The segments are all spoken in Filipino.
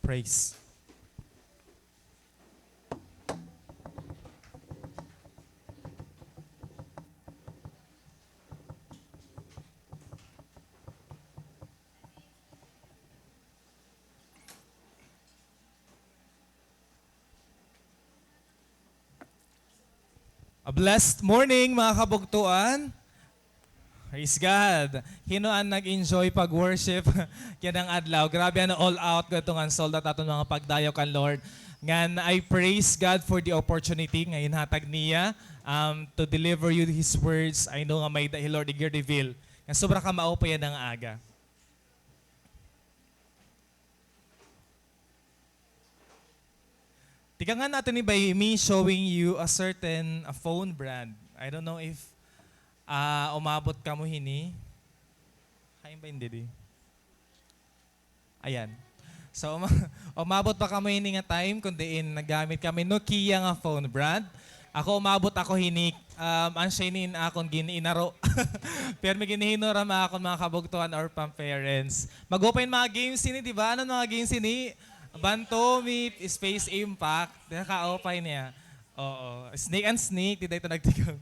praise. A blessed morning mga kabugtuan. Praise God. Hinoan nag-enjoy pag-worship yan ang adlaw. Grabe ano all out ko itong soldat aton mga pagdayo kan Lord. Ngan I praise God for the opportunity ngayon hatag niya to deliver you His words. I know nga may dahil Lord i-reveal. Nga sobra ka mao pa yan ang aga. Tigangan natin ni by me showing you a certain phone brand. I don't know if umabot ka mo hini. Kain ba hindi di? Ayan. So umabot pa kamo hini nga time kundi nagamit kami Nokia nga phone brand. Ako umabot ako hini ang shinin akong giniinaro. Pero may ginihinura akong mga kabugtuan or parents. Mag-open mga games hini, di ba? Ano mga games hini? Bantomi, Space Impact, ka-opay niya. Oo. Snake and Snake, di ito nagtigaw.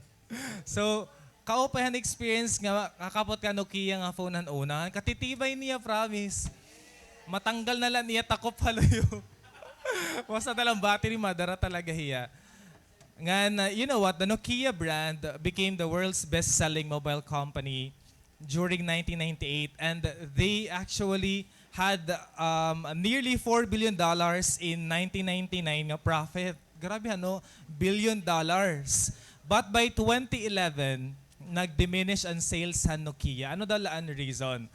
So, ka-opayan experience nga, kakapot ka Nokia nga phone ng una. Katitibay niya, promise. Matanggal na lang niya, takop halayo. Basta talang battery, madara talaga hiya. Nga, you know what, the Nokia brand became the world's best-selling mobile company during 1998. And they actually had nearly $4 billion in 1999 nga profit. Grabe ano, $1 billion. But by 2011, nag-diminish ang sales sa Nokia. Ano dala ang reason?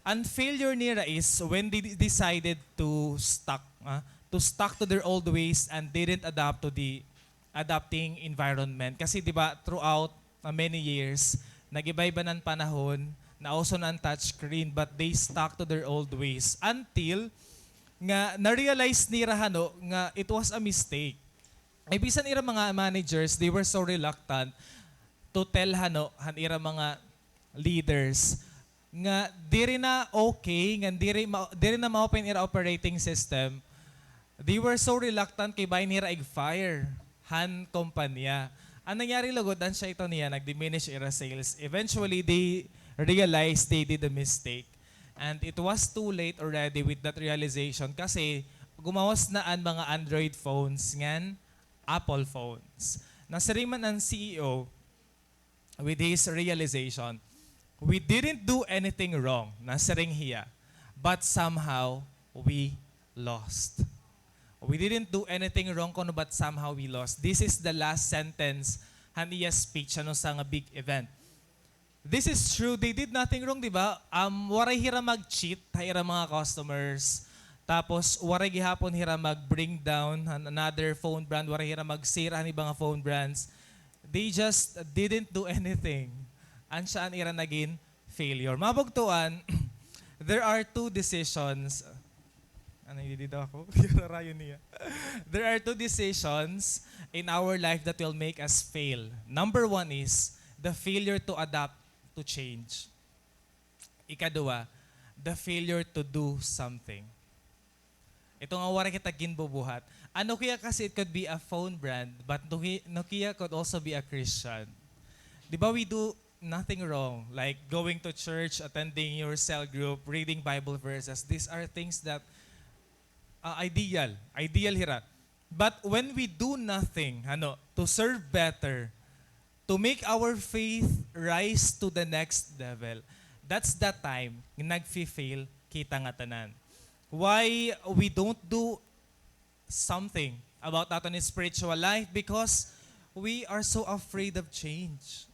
Ang failure nila is when they decided to stuck to their old ways and didn't adapt to the adapting environment. Kasi di ba throughout many years, nag-iba-iba ng panahon, nauso na ang touchscreen, but they stuck to their old ways until nga na-realize ni Rahano nga it was a mistake. Ay bisan ira mga managers, they were so reluctant to tell ira mga leaders nga diri na okay, nga diri na ma-open ira operating system. They were so reluctant kay bayin nira ig-fire kumpanya. Ang nangyari lugod, dan siya ito niya, nag-diminish ira sales. Eventually, they realized they did a mistake. And it was too late already with that realization kasi gumawas na ang mga Android phones ngan Apple phones. Nasariman ang CEO with his realization, we didn't do anything wrong, nasaring hiya, but somehow we lost. We didn't do anything wrong kono but somehow we lost. This is the last sentence haniya speech sa nga big event. This is true. They did nothing wrong, di ba? Waray hira mag-cheat, hira mga customers. Tapos, waray gihapon hira mag-bring down another phone brand. Waray hira mag-sira ni mga phone brands. They just didn't do anything. Ansaan ira naging failure. Mabugtuan, there are two decisions. Ano hindi daw ako? Rayon niya. There are two decisions in our life that will make us fail. Number one is the failure to adapt to change. Ikadua, the failure to do something. Ito nga wala kita ginbubuhat. Ano kaya kasi it could be a phone brand, but Nokia could also be a Christian. Di ba we do nothing wrong, like going to church, attending your cell group, reading Bible verses. These are things that ideal hira. But when we do nothing, to serve better, to make our faith rise to the next level, that's the time nagfi-fail kita nga tanan. Why we don't do something about aton spiritual life? Because we are so afraid of change.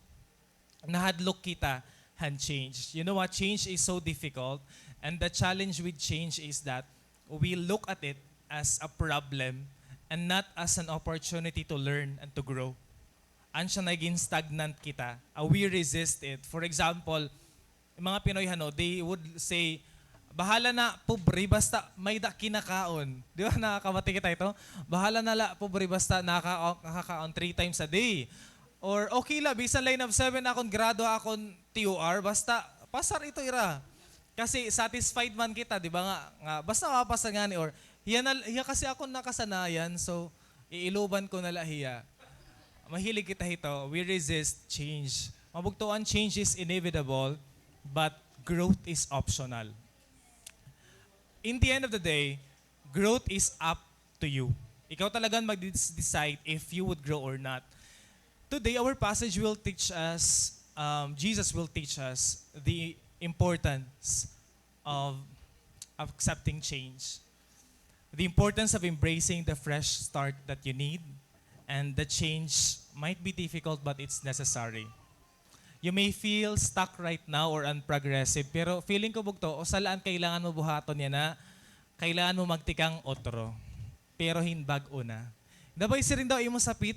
Nahadlok kita han change. You know what? Change is so difficult, and the challenge with change is that we look at it as a problem and not as an opportunity to learn and to grow. Siya naging stagnant kita. We resist it. For example, mga Pinoy they would say, bahala na pobre basta may kinakaon. Di ba nakakabati kita ito? Bahala na la pobre basta nakakaon 3 times a day. Or okay la, bisan line of 7 akong grado akong TOR, basta pasar ito ira. Kasi satisfied man kita, di ba nga basta mapasa nga ni or Hiya kasi ako nakasanayan, so iiluban ko na hiya. Mahilig kita hito, we resist change. Mabugtuan, change is inevitable, but growth is optional. In the end of the day, growth is up to you. Ikaw talagang mag-decide if you would grow or not. Today, our passage will teach us, Jesus will teach us the importance of accepting change. The importance of embracing the fresh start that you need, and the change might be difficult but it's necessary. You may feel stuck right now or unprogressive, pero feeling ko bugto, o salaan kailangan mo buhaton yan na, kailangan mo magtikang otro, pero hinbag una. Dabay si rin daw imo sapit,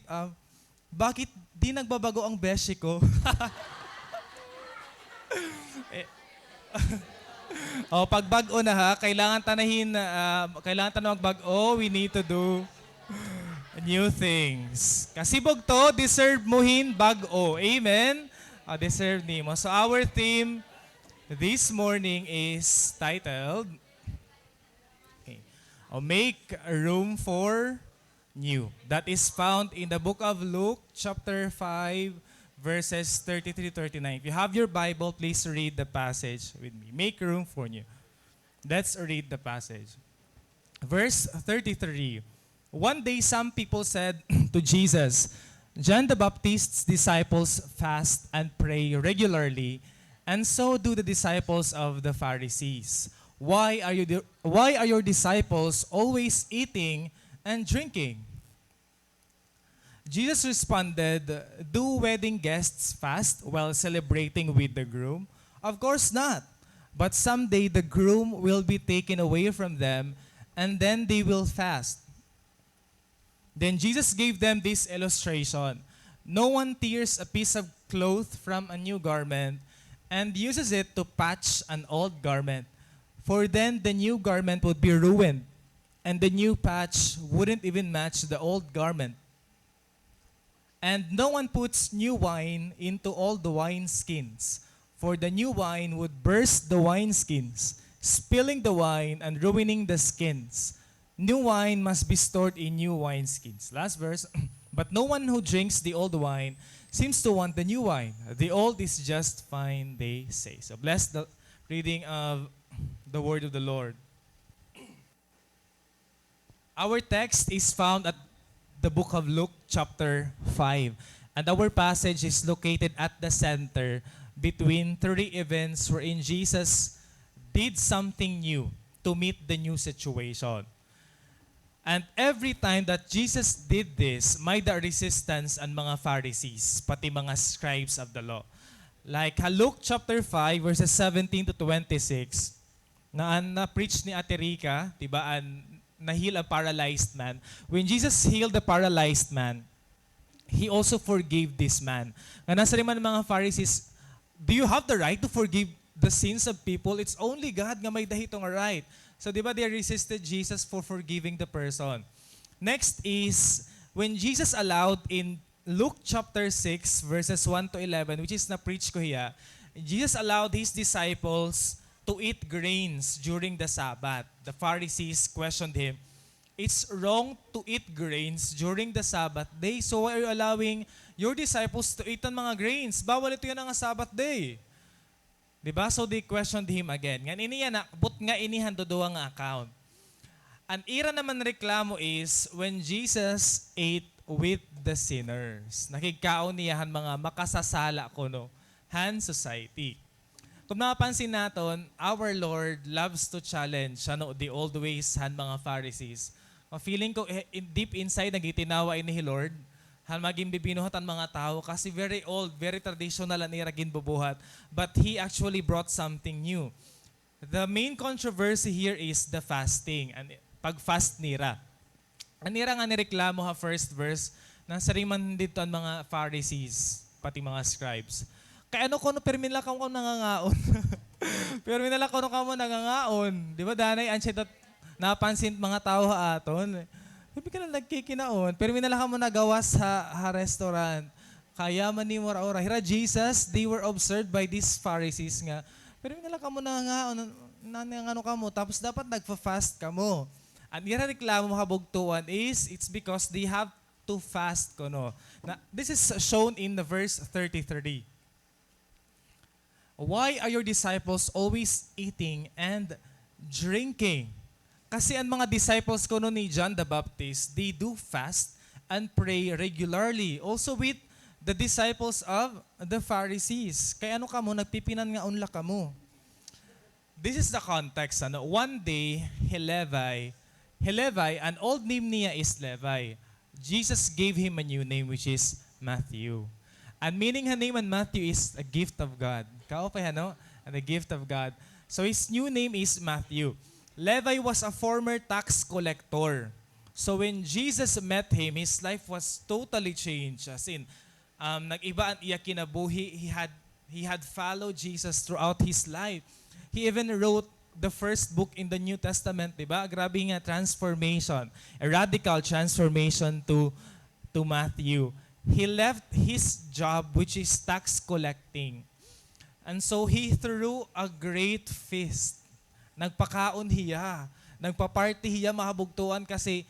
bakit di nagbabago ang beshi ko? Pag bag-o na ha, kailangan tanahin, kailangan tanong bag-o, we need to do new things. Kasi bugto, deserve mo hin bag-o. Amen? Deserve ni mo. So our theme this morning is titled, Make Room for New. That is found in the book of Luke, chapter 5, verses 33-39. If you have your Bible, please read the passage with me. Make room for new. Let's read the passage. Verse 33. One day some people said to Jesus, John the Baptist's disciples fast and pray regularly, and so do the disciples of the Pharisees. Why are your disciples always eating and drinking? Jesus responded, do wedding guests fast while celebrating with the groom? Of course not. But someday the groom will be taken away from them, and then they will fast. Then Jesus gave them this illustration. No one tears a piece of cloth from a new garment and uses it to patch an old garment, for then the new garment would be ruined, and the new patch wouldn't even match the old garment. And no one puts new wine into old wineskins, for the new wine would burst the wineskins, spilling the wine and ruining the skins. New wine must be stored in new wineskins. Last verse. But no one who drinks the old wine seems to want the new wine. The old is just fine, they say. So bless the reading of the word of the Lord. Our text is found at the book of Luke, chapter 5. And our passage is located at the center between three events wherein Jesus did something new to meet the new situation. And every time that Jesus did this, may the resistance ang mga Pharisees, pati mga scribes of the law. Like Luke chapter 5, verses 17 to 26, na-preach ni Ate Rica, diba, na-heal a paralyzed man. When Jesus healed the paralyzed man, He also forgave this man. Nga nasa rin mga Pharisees, do you have the right to forgive the sins of people? It's only God nga may dahitong right. So di ba they resisted Jesus for forgiving the person. Next is, when Jesus allowed in Luke chapter 6, verses 1 to 11, which is na-preach ko hiya, Jesus allowed His disciples to eat grains during the Sabbath. The Pharisees questioned Him, it's wrong to eat grains during the Sabbath day, so why are you allowing your disciples to eat ang mga grains? Bawal ito yan ang Sabbath day. Diba? So they questioned Him again. Ngan iniya na, but nga inihan dodoa nga account. Ang ira naman reklamo is when Jesus ate with the sinners. Nakikaon niyahan mga makasasala ko no, Han society. Kung napansin natin, our Lord loves to challenge the old ways han mga Pharisees. Feeling ko deep inside nagitinawa ini Lord, han maging bibinuhat ang mga tao kasi very old, very traditional ang ira ginbubuhat. But He actually brought something new. The main controversy here is the fasting, and pag-fast nira. Anira nga nireklamo ha first verse, nasa rin man dito ang mga Pharisees, pati mga scribes. Kaya ano ko no perminla ka mo nangangaon. Perminla ko no ka mo nangangaon. Di ba danay ansya napansin mga tao ha aton. Hindi ka na nagkikinaon. Perminla ka mo nagawas ha restaurant. Kaya man ni mo ora. Hira Jesus, they were observed by these Pharisees nga. Perminla ka mo nangangaon. Nangangaano ka mo. Tapos dapat nagfa-fast ka mo. Ang ira reklamo habugtuan is it's because they have to fast kuno. This is shown in the verse 33. Why are your disciples always eating and drinking? Kasi ang mga disciples kuno ni John the Baptist, they do fast and pray regularly. Also with the disciples of the Pharisees. Kaya ano ka mo, nagpipinan nga unla ka mo. This is the context. One day, Levi, an old name niya is Levi. Jesus gave him a new name which is Matthew. And meaning her name and Matthew is a gift of God. Kaopay ano? And a gift of God. So his new name is Matthew. Levi was a former tax collector. So when Jesus met him, his life was totally changed. As in, nag-iba ang iya kinabuhi. He had followed Jesus throughout his life. He even wrote the first book in the New Testament, diba? Grabe nga transformation, a radical transformation to Matthew. He left his job, which is tax collecting. And so he threw a great feast. Nagpakaon hiya. Nagpa-party hiya mahabugtuan kasi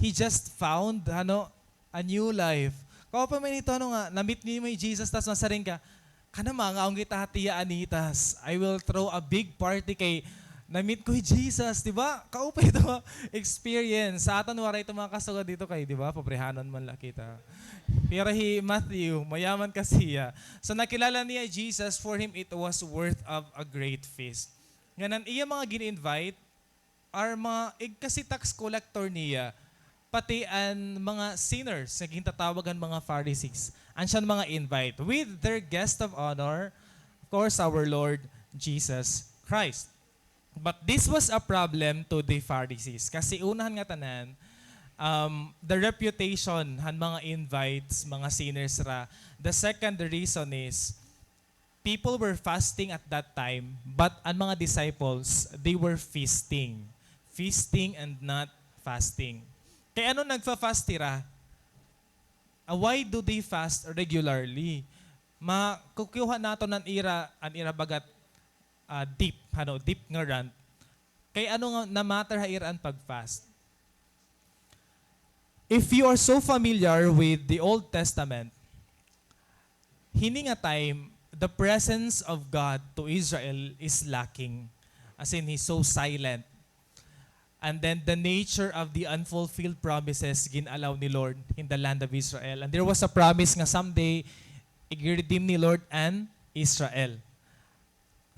he just found a new life. Kao pa may nito nga, na-meet niyo may Jesus, tas masaring ka, kana mga ang kita hatiya anitas, I will throw a big party kay na-meet ko Jesus, di ba? Kao pa ito experience. Sa atin, wala ito mga kasugad dito kay, di ba? Paprehanan man lang kita. Pero Matthew, mayaman kasi siya. So nakilala niya Jesus, for him it was worth of a great feast. Ngayon, iya mga gin-invite, are mga, kasi tax collector niya, pati ang mga sinners, naging tatawagan mga Pharisees. Ansyan mga invite with their guest of honor, of course, our Lord Jesus Christ. But this was a problem to the Pharisees. Kasi unahan nga tanan, the reputation han mga invites, mga sinners ra. The second reason is, people were fasting at that time, but ang mga disciples, they were feasting. Feasting and not fasting. Kaya ano nagfa-fast tira? Why do they fast regularly? Makukuha nato ng ira bagat deep nga rant. Kaya ano nga na matter ha iraan pag-fast? If you are so familiar with the Old Testament, hini nga time, the presence of God to Israel is lacking. As in, He's so silent. And then the nature of the unfulfilled promises ginalaw ni Lord in the land of Israel. And there was a promise nga someday, i-redeem ni Lord and Israel.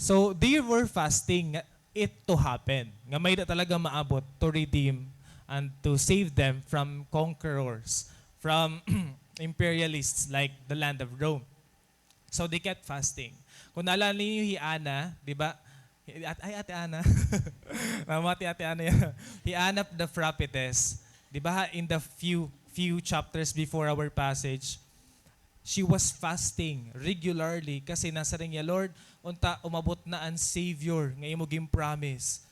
So they were fasting it to happen. Nga may na talaga maabot to redeem and to save them from conquerors, from imperialists like the land of Rome. So they kept fasting. Kung naalala niyo Ana, di ba? Ate Ana. Mamati Ate Ana yan. Ana the prophetess. Di ba in the few chapters before our passage, she was fasting regularly kasi nasa ring niya, Lord, unta umabot na ang Savior nga imo promise.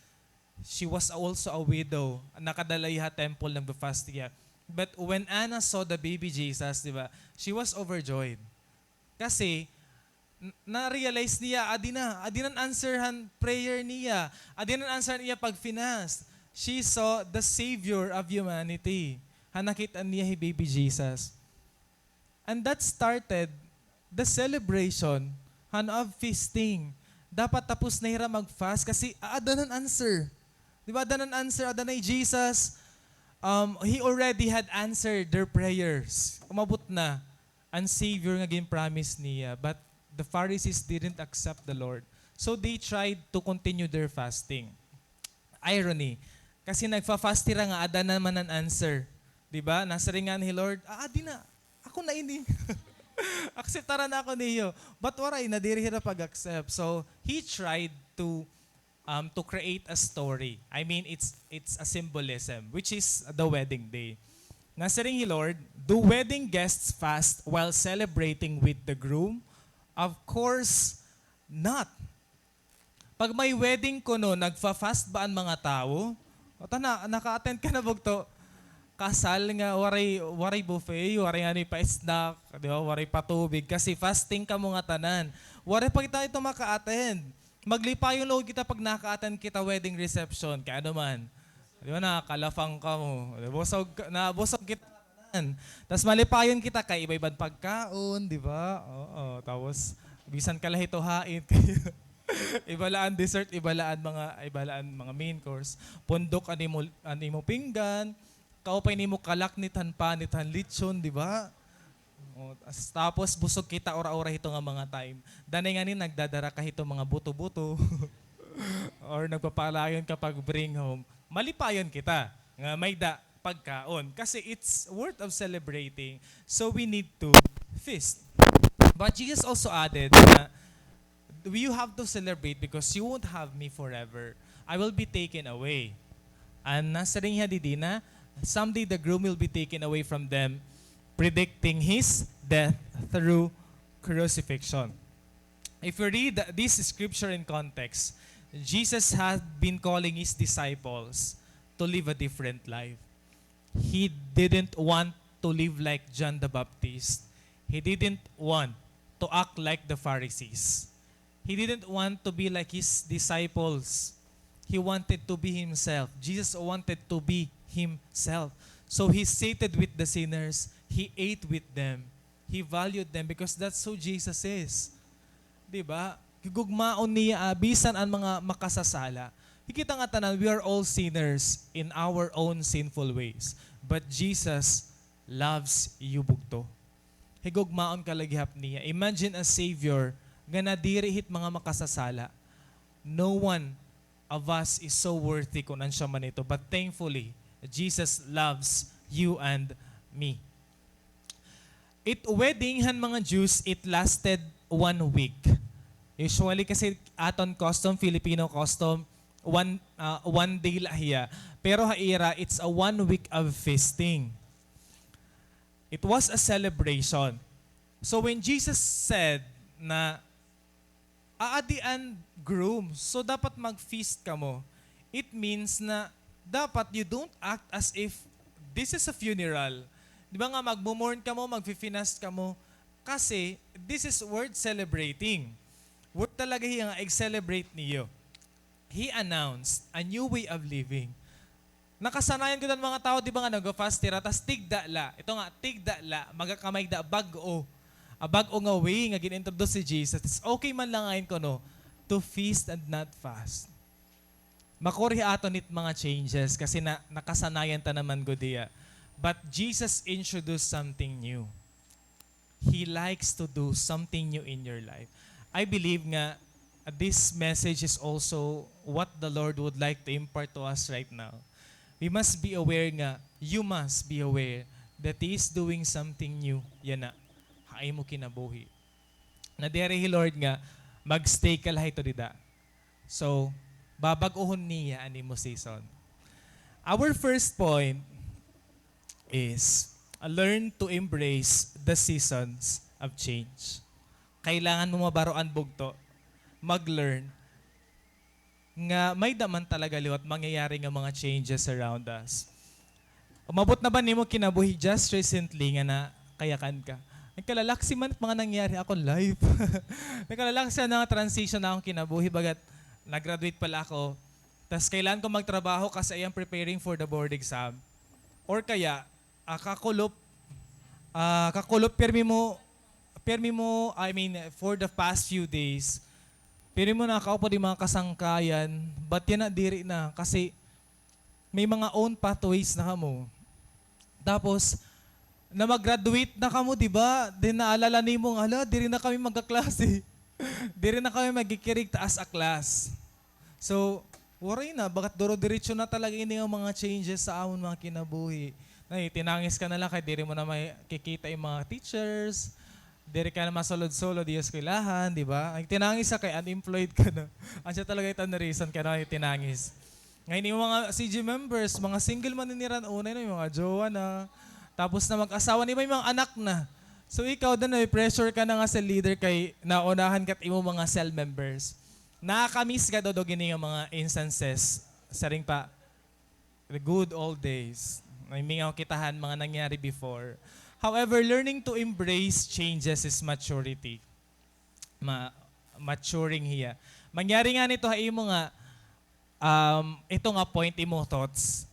She was also a widow. Nakadalayha temple ng fast niya. But when Anna saw the baby Jesus, di ba, she was overjoyed. Kasi na-realize niya, adinan answerhan prayer niya. Adinan answerhan niya pag finast. She saw the Savior of humanity. Nakita niya si baby Jesus. And that started the celebration of feasting. Dapat tapos na hira mag-fast kasi adanan answer. Di ba? Adanan answer, adanay Jesus. He already had answered their prayers. Umabot na ang Savior nga gin-promise niya. But the Pharisees didn't accept the Lord. So they tried to continue their fasting. Irony. Kasi nagfa-fast tira nga, ada naman ang answer. Diba? Nasa ringan ni Lord, di na. Ako na ini. Acceptara na ako niyo. But waray, nadirihira pag-accept. So he tried to create a story. I mean, it's a symbolism, which is the wedding day. Nasa ring Lord, do wedding guests fast while celebrating with the groom? Of course, not. Pag may wedding ko no, nagfa-fast ba ang mga tao? O naka-attend ka na bugto. Kasal nga, waray buffet, waray ano pa snack, di ba? Waray patubig. Kasi fasting ka mo nga tanan. Waray pag tayo ito maka-attend. maglipa yung load kita pag nakaatan kita wedding reception, kaya ano man. Di ba na, kalafang ka mo. Busog kita. Tapos malipayon kita kay iba-ibang pagkaon, di ba? Oo. Tapos, bisan ka lahito hain kayo. Ibalaan dessert, ibalaan mga main course. Pundok ani mo pinggan, kaupay nimo kalaknitan panitan lechon, di ba? Tapos busog kita ora-ora hito nga mga time. Danay nga ni nagdadara ka hito mga buto-buto. Or nagpapalayon kapag bring home. Malipayon kita nga may pagkaon kasi it's worth of celebrating. So we need to feast. But Jesus also added na you have to celebrate because you won't have me forever. I will be taken away. And nasa rin niya didina, someday the groom will be taken away from them, predicting his death through crucifixion. If you read this scripture in context, Jesus had been calling his disciples to live a different life. He didn't want to live like John the Baptist. He didn't want to act like the Pharisees. He didn't want to be like his disciples. He wanted to be himself. Jesus wanted to be himself. So he seated with the sinners. He ate with them. He valued them because that's who Jesus is. Diba? Gugmaon niya abisan ang mga makasasala. Hikita nga tanan, we are all sinners in our own sinful ways. But Jesus loves you bugto. Higugmaon kalagihap niya. Imagine a Savior nga nadirihit mga makasasala. No one of us is so worthy kung ansya man ito. But thankfully, Jesus loves you and me. Weddinghan mga Jews, it lasted 1 week. Usually kasi aton custom, Filipino custom, one day lahiya. Pero haira, it's a 1 week of feasting. It was a celebration. So when Jesus said na aadian groom, so dapat mag-feast ka mo, it means na dapat you don't act as if this is a funeral. Di ba nga magmumorn ka mo, magfi-finast ka mo, kasi this is worth celebrating. Worth talaga yung i-celebrate niyo. He announced a new way of living. Nakasanayan ko ng mga tao, di ba nga nag-fast tira, tas tigdala. Ito nga, tigdala, magakamay da, bag-o. Bag-o nga way, nga ginintroduce si Jesus. It's okay man lang ngayon ko, no, to feast and not fast. Makuri ato nit mga changes kasi nakasanayan ta naman ko diya. But Jesus introduced something new. He likes to do something new in your life. I believe nga this message is also what the Lord would like to impart to us right now. We must be aware nga, you must be aware that He is doing something new. Yan na, haay mo kinabuhi. Na dere Lord nga, magstay ka lahat ito dida. So, babag-uhon niya ani mo season. Our first point is learn to embrace the seasons of change. Kailangan mo mabaroan bugto, mag-learn nga may daman talaga liwat mangyayari nga mga changes around us. Umabot na ba nimo kinabuhi just recently nga na kayakan ka? Nagkalalaksi man mga nangyari akong life. Nagkalalaksi na nga transition na akong kinabuhi bagat nag-graduate pala ako. Tas kailan ko magtrabaho kasi I am preparing for the board exam. Or kaya, kakulop permi mo, I mean, for the past few days, pero mo nakaupo di mga kasangkayan, ba't yan na diri na? Kasi may mga own pathways na kamo. Tapos, na mag-graduate na kamo, di ba? Then naalala ni mong, diri na kami magkaklase. Diri na kami magikirig taas a class. So, worry na, bagat duro-diretso na talaga ini ang mga changes sa amon mga kinabuhi. Tinangis ka na lang kay diri mo na may kikita yung mga teachers, diri ka na masulod-sulod di eskwelahan, di ba? Ang tinangis ka kay unemployed ka na. Ansya talaga ito na reason ka na tinangis. Ngayon yung mga CG members, mga single man niniran unay na, yung mga jowa na. Tapos na mag-asawa ni may mga anak na. So ikaw din na pressure ka na nga sa leader kay naunahan kat imo mga cell members. Nakakamiss ka daw gini nga mga instances sa ring pa the good old days. May mga kitahan mga nangyari before. However, learning to embrace changes is maturity. Maturing here. Mangyari nga nito, hay mo nga, ito nga point imo thoughts,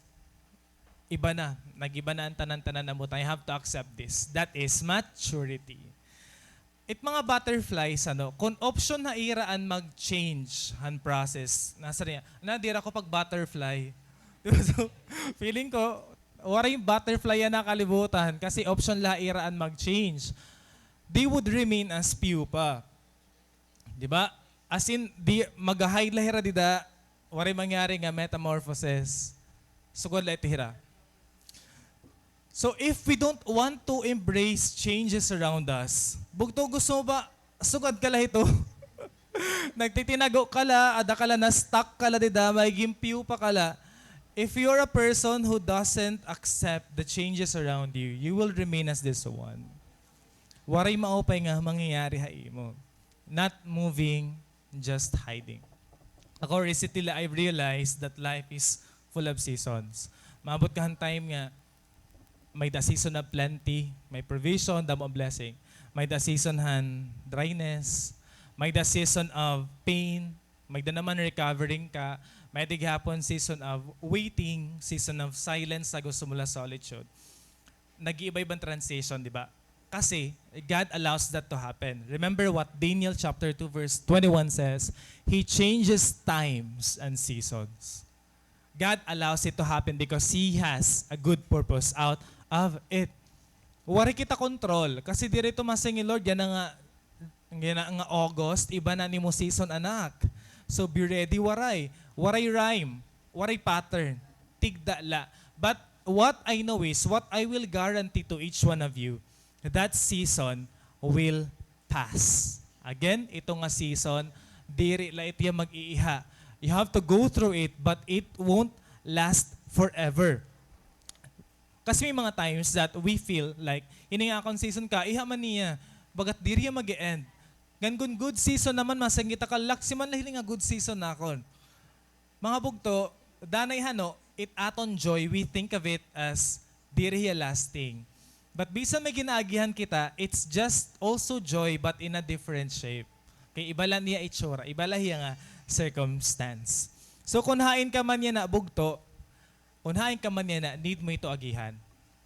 iba na. Nag-iba na ang tanan-tanan na mo. I have to accept this. That is maturity. It mga butterflies, kung option na iraan mag-change han process, nasa niya, nadira ko pag butterfly. Diba? So, feeling ko, wala yung butterfly yan nakalibutan kasi option la iraan mag-change. They would remain as pupa. Diba? As in, mag-hide lahira dida, wala mangyari nga metamorphosis. Sugod la itihira. So if we don't want to embrace changes around us, bugto gusto mo ba, sugad ka la ito. Nagtitinago ka la, ada ka la, na-stuck ka la dida, may gimpiw pa ka la. If you're a person who doesn't accept the changes around you, you will remain as this one. Waray maupay nga mangyayari hai mo. Not moving, just hiding. Ako recently, I've realized that life is full of seasons. Maabot ka ang time nga, may the season of plenty, may provision, damo blessing. May the season han dryness, may the season of pain, may the naman recovering ka, may the gihapon season of waiting, season of silence sa gusto mula solitude. Nag-iiba-ibang transition, di ba? Kasi God allows that to happen. Remember what Daniel chapter 2 verse 21 says, He changes times and seasons. God allows it to happen because He has a good purpose out of it. Wari kita control. Kasi dirito masing Lord, yan nga August, iba na ni mo season anak. So be ready, waray. Waray rhyme, waray pattern, tigda la. But what I know is, what I will guarantee to each one of you, that season will pass. Again, ito nga season, diri la ito yung mag-iiha. You have to go through it, but it won't last forever. Kasi may mga times that we feel like, ini nga akong season ka, iha man niya, bagat diri mag-e-end. Ganun good season naman, masangita ka, laksi man lahili nga good season na akon. Mga bugto, danay hano, it aton joy, we think of it as diri lasting. But bisan may ginaagihan kita, it's just also joy but in a different shape. Kaya iba lang niya itsura, iba lang nga circumstance. So kung hain ka man yan na bugto, unahin ka man yan na need mo ito agihan.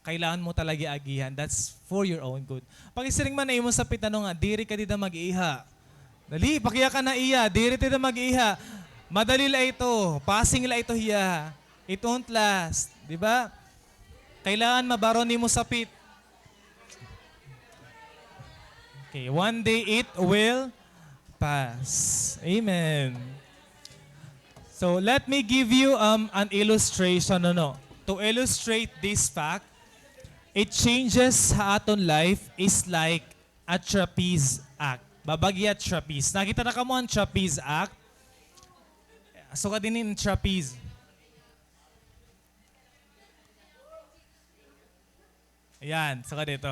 Kailangan mo talaga agihan. That's for your own good. Pag isiring man na mo sa pitano nga, diri ka dito mag-iha. Dali, pakiya ka na iya. Diri dito mag-iha. Madali la ito. Passing la ito hiya. It won't last. Di ba? Kailangan mabaron ni mo sa pit. Okay, one day it will pass. Amen. So let me give you an illustration to illustrate this fact. It changes sa aton life is like a trapeze act. Babagya trapeze. Nakita na ka mo ang trapeze act? So ka din in trapeze. Ayan, so ka dito.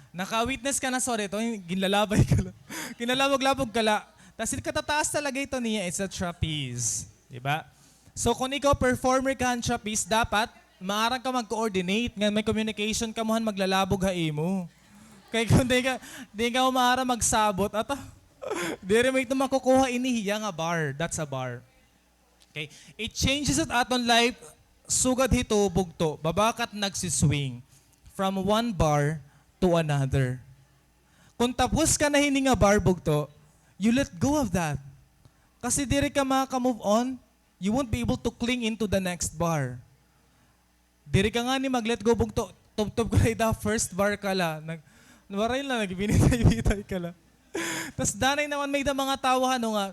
Naka-witness ka na so dito, ginlalabay ka lang. Kinalabog-labog ka lang. Tapos katataas talaga ito niya, it's a trapeze. Diba? So kung ikaw performer ka ang trapeze, dapat maarang ka mag-coordinate. Nga may communication ka mohan maglalabog hai mo. Kaya kung di ka maarang magsabot, di rin may ito makukuha inihiya nga bar. That's a bar. Okay? It changes at aton life, sugad hito, bugto, babakat nagsiswing from one bar to another. Kung tapos ka na hininga bar, bugto, you let go of that. Kasi diri ka maka-move on, you won't be able to cling into the next bar. Diri ka nga ni mag-let go, bugto, tub-tub ka na first bar ka la. Waray lang, nagbinitay-bitay ka la. Tapos danay naman may mga tawahan nga,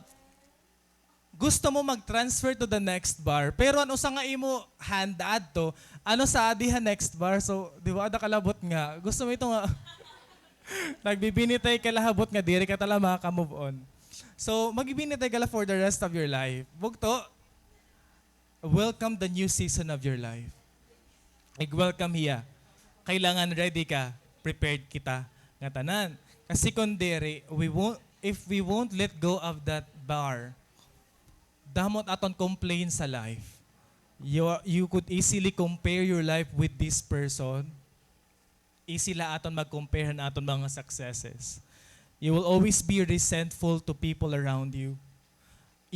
gusto mo mag-transfer to the next bar, pero ano sa nga imo handad to, ano sa adihan next bar, so di ba ada kalabot nga, gusto mo ito nga, nagbibinitay ka lahabot nga, diri ka tala maka-move on. So, magbibinitay ka la for the rest of your life. Bugto, welcome the new season of your life. Welcome hiya. Kailangan ready ka, prepared kita nga tanan. Kasi kung diri, if we won't let go of that bar, damot aton complain sa life. You could easily compare your life with this person. Easy la aton mag-compare na aton mga successes. You will always be resentful to people around you.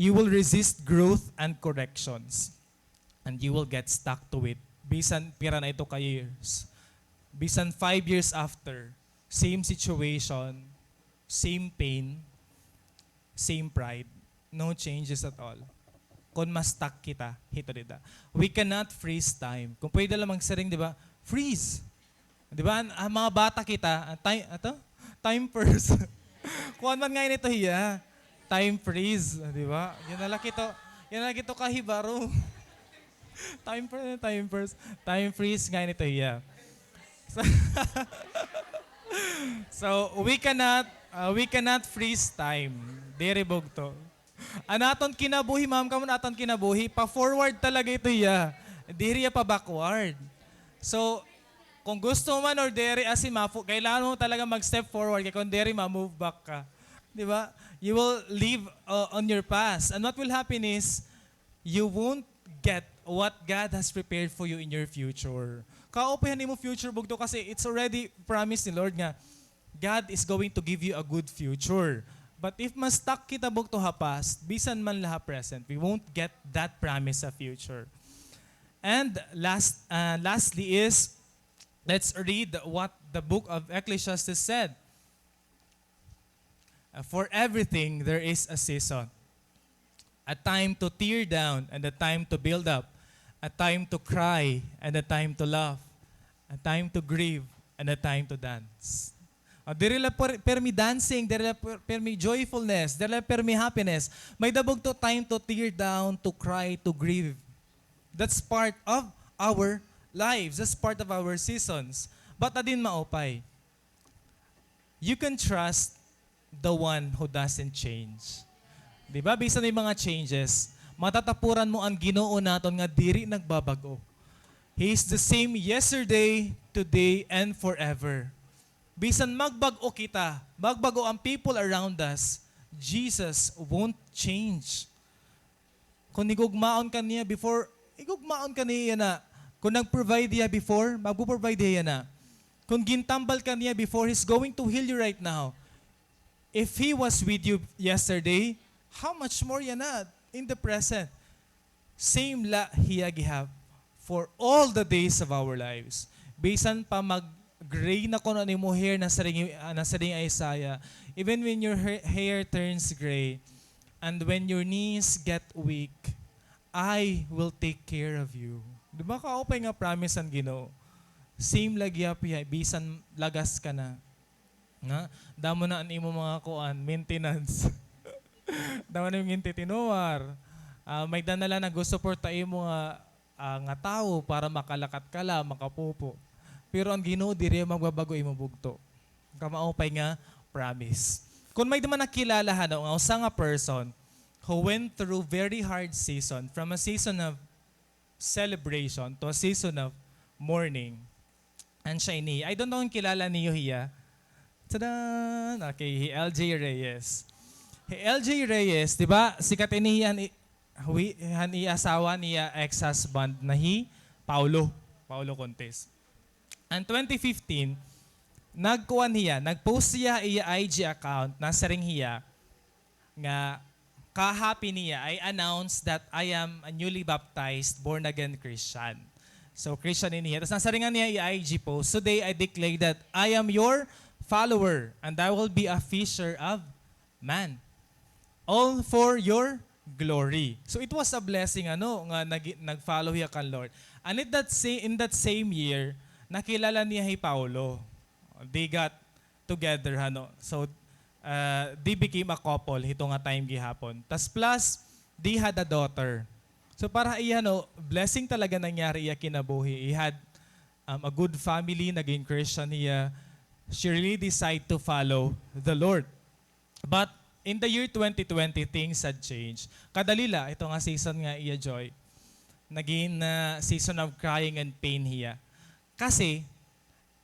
you will resist growth and corrections. And you will get stuck to it. Bisan pira na ito ka years. Bisan 5 years after, same situation, same pain, same pride, no changes at all. Kung mas stuck kita, hito dita. We cannot freeze time. Kung pwede lang magsaring, di ba? Freeze. Di ba? Ang mga bata kita, time first. Kung man ngayon ito hiya, time freeze. Di ba? Yan na lang kito kahibaro. Time first. Time freeze ngayon ito hiya. So we cannot freeze time. Diri bugto. Anaton kinabuhi ma'am kamo naton kinabuhi pa forward talaga ito ya. Diri ya pa backward. So kung gusto man or diri asimafu, kailangan mo talaga mag-step forward kay kung diri ma-move back ka. 'Di ba? You will live on your past. And what will happen is you won't get what God has prepared for you in your future. Kaopayan mo future bugto kasi it's already promised ni Lord nga God is going to give you a good future. But if mas stuck kita bugto ha past, bisan man laha present, we won't get that promise of future. And lastly is, let's read what the book of Ecclesiastes said. For everything there is a season. A time to tear down and a time to build up. A time to cry and a time to laugh. A time to grieve and a time to dance. Diri la permi dancing, diri la permi joyfulness, diri la permi happiness. May dabog to time to tear down, to cry, to grieve. That's part of our lives. That's part of our seasons. But adin maopay. You can trust the one who doesn't change. Di ba? Bisa na yung mga changes, matatapuran mo ang Ginoo naton nga diri nagbabago. He is the same yesterday, today, and forever. Bisan magbago kita, magbago ang people around us, Jesus won't change. Kung igugmaon ka niya before, igugmaon ka niya na. Kung nag-provide niya before, magpo-provide niya na. Kung gintambal ka niya before, He's going to heal you right now. If He was with you yesterday, how much more yan na in the present? Same la Hiya gihap for all the days of our lives. Bisan pa mag-gray na kuno ni mo hair na saring Isaiah, even when your hair turns gray, and when your knees get weak, I will take care of you. Di ba kaopay nga promise ang Ginoo? Same lagi api, bisan lagas ka na. Nga, damo na ang imo mga kuan, maintenance. Damo na yung tinuwar. May danala na gusto porta imo nga tao para makalakat ka la, makapupo. Pero ang Ginoo diri magbabago imo bugto. Kamaopay nga promise. Kung may naman nakilala hano nga usa nga person who went through very hard season, from a season of celebration to a season of mourning. And siya ini, I don't know kung kilala niyo hiya. Tada! Okay, LJ Reyes. LJ Reyes, di ba? Sikat ini han asawa niya ex-husband na Paulo Contes. And 2015, nag-post siya iya IG account na saring hiya nga ka-happy niya, I announced that I am a newly baptized, born-again Christian. So, Christian in here. Tapos nasaringan niya i-IG post, today I declare that I am your follower and I will be a fisher of man. All for your glory. So, it was a blessing nga nag-follow hiya kan Lord. And in that same year, nakilala niya Paulo. They got together. So, they became a couple hito nga time gihapon. Tas plus they had a daughter. So para blessing talaga nangyari iya kinabuhi. He had a good family, naging Christian niya. She really decided to follow the Lord. But in the year 2020, things had changed. Kadalila, ito nga season nga iya Joy. Naging season of crying and pain hiya. Kasi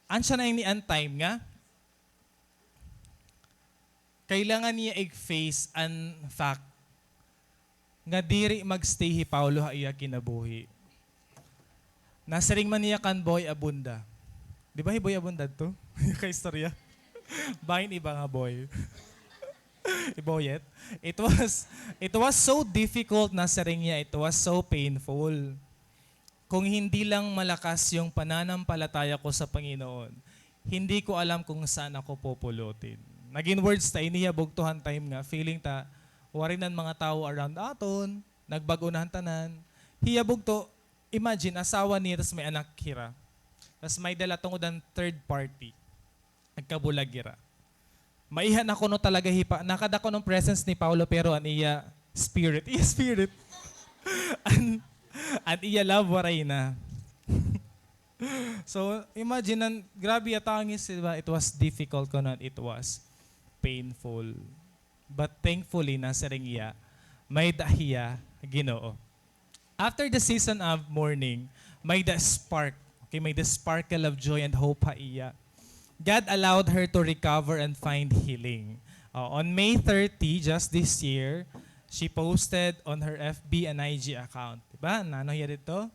ansya na yung ni time nga kailangan niya i-face ang fact nga diri magstay Paulo ha iya kinabuhi. Nasaring man niya kan boy abunda. Di ba boy abunda to? Kay istorya. Bahin iba nga boy. Iboyet. It was so difficult na sa ring niya. It was so painful. Kung hindi lang malakas yung pananampalataya ko sa Panginoon, hindi ko alam kung saan ako pupulutin. Naging words ta, inihiyabog tuhan time nga, feeling ta, warin ng mga tao around aton, nagbagunahan tanan. Hiyabog to, imagine, asawa niya, tas may anak hira. Tas may dala tungod ang third party. Nagkabulag hira. Maihan ako no talaga hipa. Nakada ko ng presence ni Paulo pero an iya spirit. Iya spirit. At iya love waray na. So, imagine, grabe atangis, diba? It was difficult ko na, it was painful. But thankfully, nasa ring iya, may dahiya, Ginoo. After the season of mourning, may the spark, okay, may the sparkle of joy and hope ha iya. God allowed her to recover and find healing. On May 30, just this year, she posted on her FB and IG account. Diba? Nano hiya dito?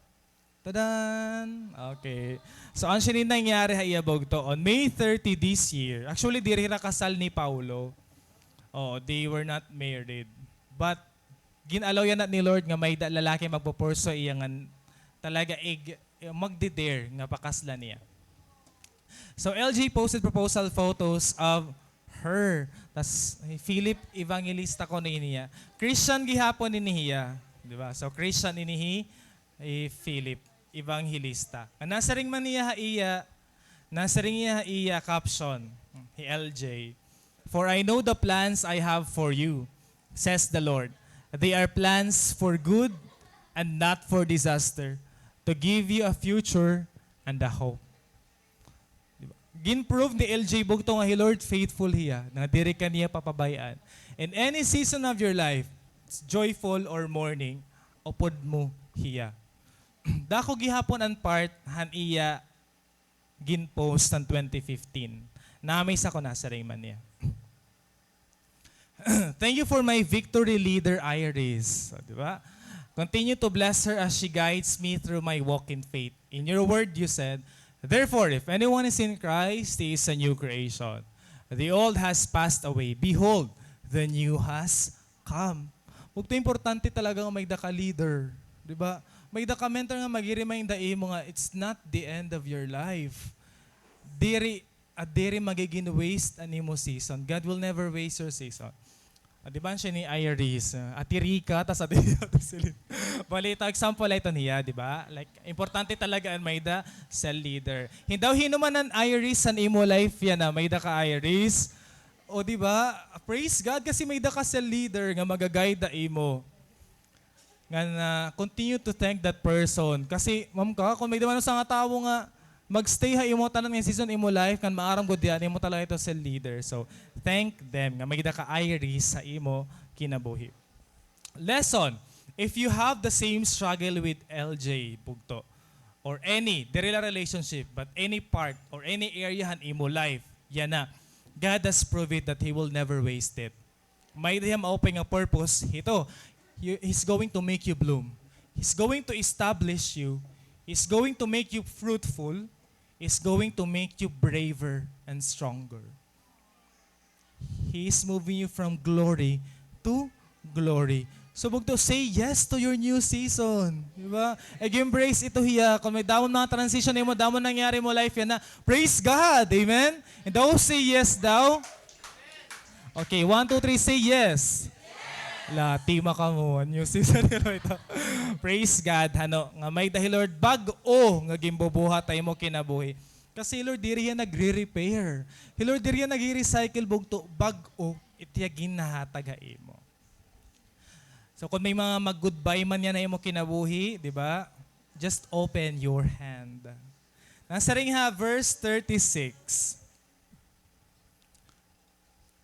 Tadan! Okay. So, ang siya nangyari haiyabog to. On May 30 this year, actually, diri ra kasal ni Paulo. Oh, they were not married. But, ginalaw yan ni Lord nga may lalaki magpupurso iya nga talaga magdi-dare nga pakasla niya. So, LJ posted proposal photos of her. Tas, Philip Evangelista ko niya. Christian gihapon niya. Diba? So, Christian inihi, Philip Evangelista. Nasa ring man niya iya caption, LJ. For I know the plans I have for you, says the Lord. They are plans for good and not for disaster, to give you a future and a hope. Diba? Ginprove ni LJ Bugto nga, Lord, faithful hiya, na diri ka niya papabayaan. In any season of your life, joyful or mourning, upod mo hiya. Dako gihapon ang part han iya ginpost ng 2015. Namay sa ko nasa ring man niya. Thank you for my victory leader, Iris. So, di ba? Continue to bless her as she guides me through my walk in faith. In your word, you said, therefore, if anyone is in Christ, he is a new creation. The old has passed away. Behold, the new has come. Bukto importante talaga nga may daka leader. Di ba? May daka mentor nga mag-remind da imo nga, it's not the end of your life. Diri magiging waste animo season. God will never waste your season. Di ba siya ni Iris? Ati Rika, tas ati Silin. Balita, example ito niya, di ba? Like, importante talaga ang may da cell leader. Hindaw hinuman ang Iris san imo life yan na may da ka Iris. O di ba? Praise God kasi may da ka cell leader nga magaguide da imo. Nga na continue to thank that person. Kasi, ma'am ka, kung may naman sa nga tao nga, magstay ha imo tanan nga season imo life kan maaram gud yan imo talaga ito sa leader. So, thank them nga magida ka Iris sa imo kinabuhi. Lesson: if you have the same struggle with LJ Bugto or any direla relationship but any part or any area han imo life, yan na. God has proved that He will never waste it. May diya maopen nga purpose ito. He's going to make you bloom. He's going to establish you. He's going to make you fruitful. He's going to make you braver and stronger. He is moving you from glory to glory. So, Bugto, say yes to your new season. Diba? Embrace ito hiya. Kung may damon mga transition mo, damon nangyari mo life yan na, praise God. Amen? And daw say yes daw. Okay, 1, 2, 3, say yes. Tima ka mo, new season nilo ito. Praise God, hano, nga may dahil Lord, bag-o nga gimbubuhat tayo mo kinabuhi. Kasi Lord, diri yan nagre-repair. Lord, diri yan nagre-recycle Bugto, bag-o, itiyagin na hatagain mo. So kung may mga mag-goodbye man yan na mo kinabuhi, di ba? Just open your hand. Nasa ring ha, verse 36.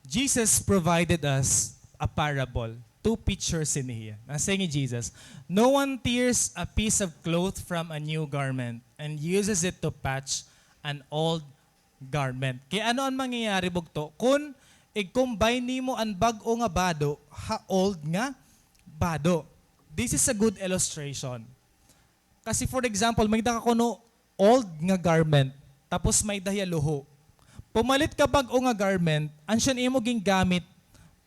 Jesus provided us a parable. 2 pictures in here. Nasa ni Jesus, no one tears a piece of cloth from a new garment and uses it to patch an old garment. Kaya ano ang mangyayari Bugto? Kung i-combine nimo ang bag-o nga bado, old nga bado. This is a good illustration. Kasi for example, may daka kuno old nga garment, tapos may dahya luho. Pumalit ka bag-o nga garment, ansyan imo ging gamit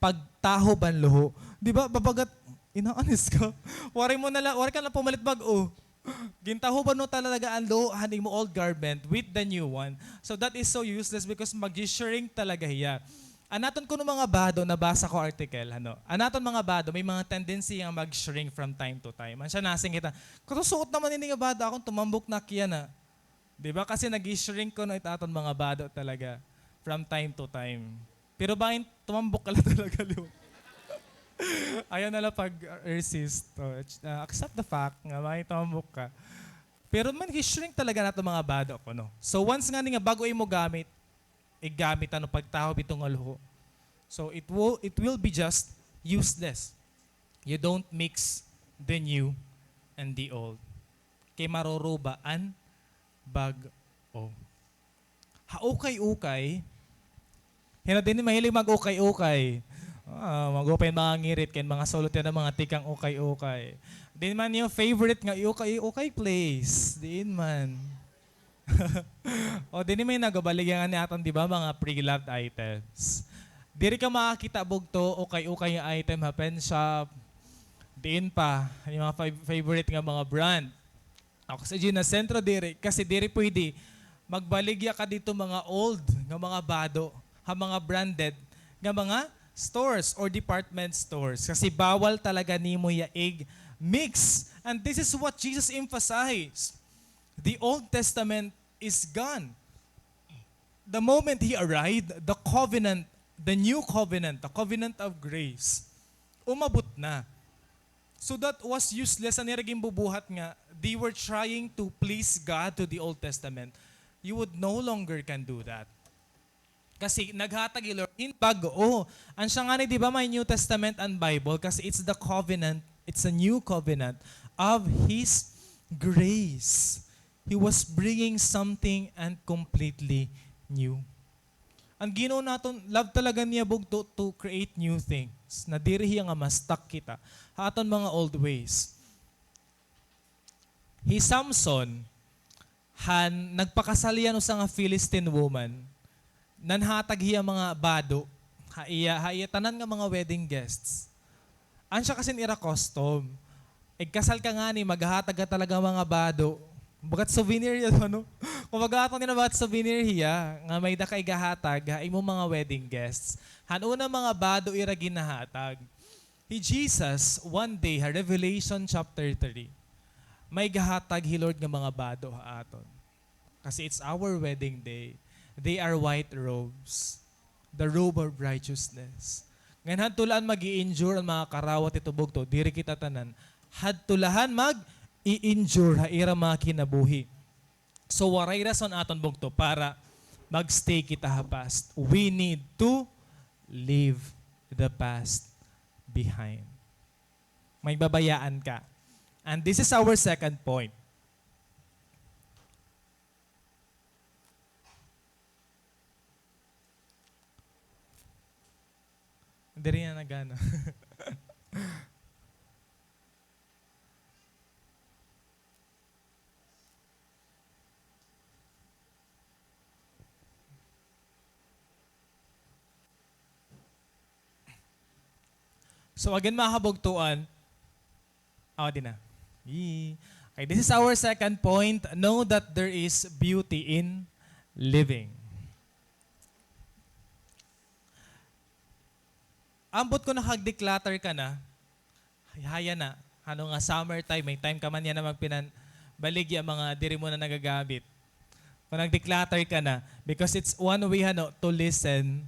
pagtaho banluho. Di ba, babagat, inaanis ka. Wari ka na pumalit bag-o. Gintaho ba no talaga ang luho, haning mo old garment with the new one. So that is so useless because mag-shrink talaga hiya. Anaton ko ng mga bado, nabasa ko article, anaton mga bado, may mga tendency ang mag-shrink from time to time. Ang siya nasing kita, kung suot naman ini nga bado, akong tumambok na kiya na. Di ba? Kasi nag-shrink ko na itaton mga bado talaga from time to time. Pero bakit tumambok ka lang talaga, Leo? Ayaw na lang pag-resist. Accept the fact nga bakit tumambok ka. Pero mag-shrink talaga na itong mga bado ko, no? So once nga nga bago mo gamit, igamit pagtaho bitong alho. So it will be just useless. You don't mix the new and the old. Kay marurubaan bag-o. Haukay-ukay. Hina din mahilig mag-ukay-ukay. Mag-upay mga ngirit kay mga sulot yan ng mga tikang ukay-ukay. Din man yung favorite nga ukay-ukay place. Din man. O, din may nagabaligyan ni aton, di ba, mga pre-loved items. Diri ka makakita bugto, ukay-ukay yung item, ha, pen shop, diin pa, yung mga favorite nga mga brand. Ako sa na sentro diri, kasi diri pwede, magbaligya ka dito mga old, nga mga bado, ha, mga branded, nga mga stores or department stores. Kasi bawal talaga nimo yaig mix. And this is what Jesus emphasized. The Old Testament is gone. The moment He arrived, the covenant, the new covenant, the covenant of grace, umabot na. So that was useless. Ang niraging bubuhat nga, they were trying to please God to the Old Testament. You would no longer can do that. Kasi naghatag Lord in bago. Ang siya nga ni, di ba, may New Testament and Bible kasi it's the covenant, it's a new covenant of His grace. He was bringing something and completely new. Ang Ginoo naton, love talaga niya bugto to create new things. Na diri nga ma-stuck kita. Haton mga old ways. Samson, nagpakasalian sa nga Philistine woman, nanhatag hiya mga bado, haiya tanan nga mga wedding guests. An siya kasi nira custom. Kasal ka nga ni, maghatag ka talaga mga bado. Bagat souvenir yan, ano? Kung mag-aatong nila bagat souvenir hiya, nga may dakay gahatag, mo mga wedding guests. Hanuna mga bado ira ginahatag. Jesus, one day, Revelation chapter 3, may gahatag Lord nga mga bado aton. Kasi it's our wedding day. They are white robes. The robe of righteousness. Ngayon hadtulaan mag-i-endure ang mga karawat itubog to. Diri kita tanan. Hadtulahan mag-i-endure haira mga kinabuhi. So waray rason aton bugto para magstay kita ha past. We need to leave the past behind. May babayaan ka. And this is our second point. Hindi rin na nagana. So again mga kabugtuan, din na. Okay, this is our second point. Know that there is beauty in living. Ambot ko nakag-declutter ka na, haya na, ano nga summertime, may time ka man yan na baligya mga diri mo na nagagamit. Kung nag-declutter ka na, because it's one way to listen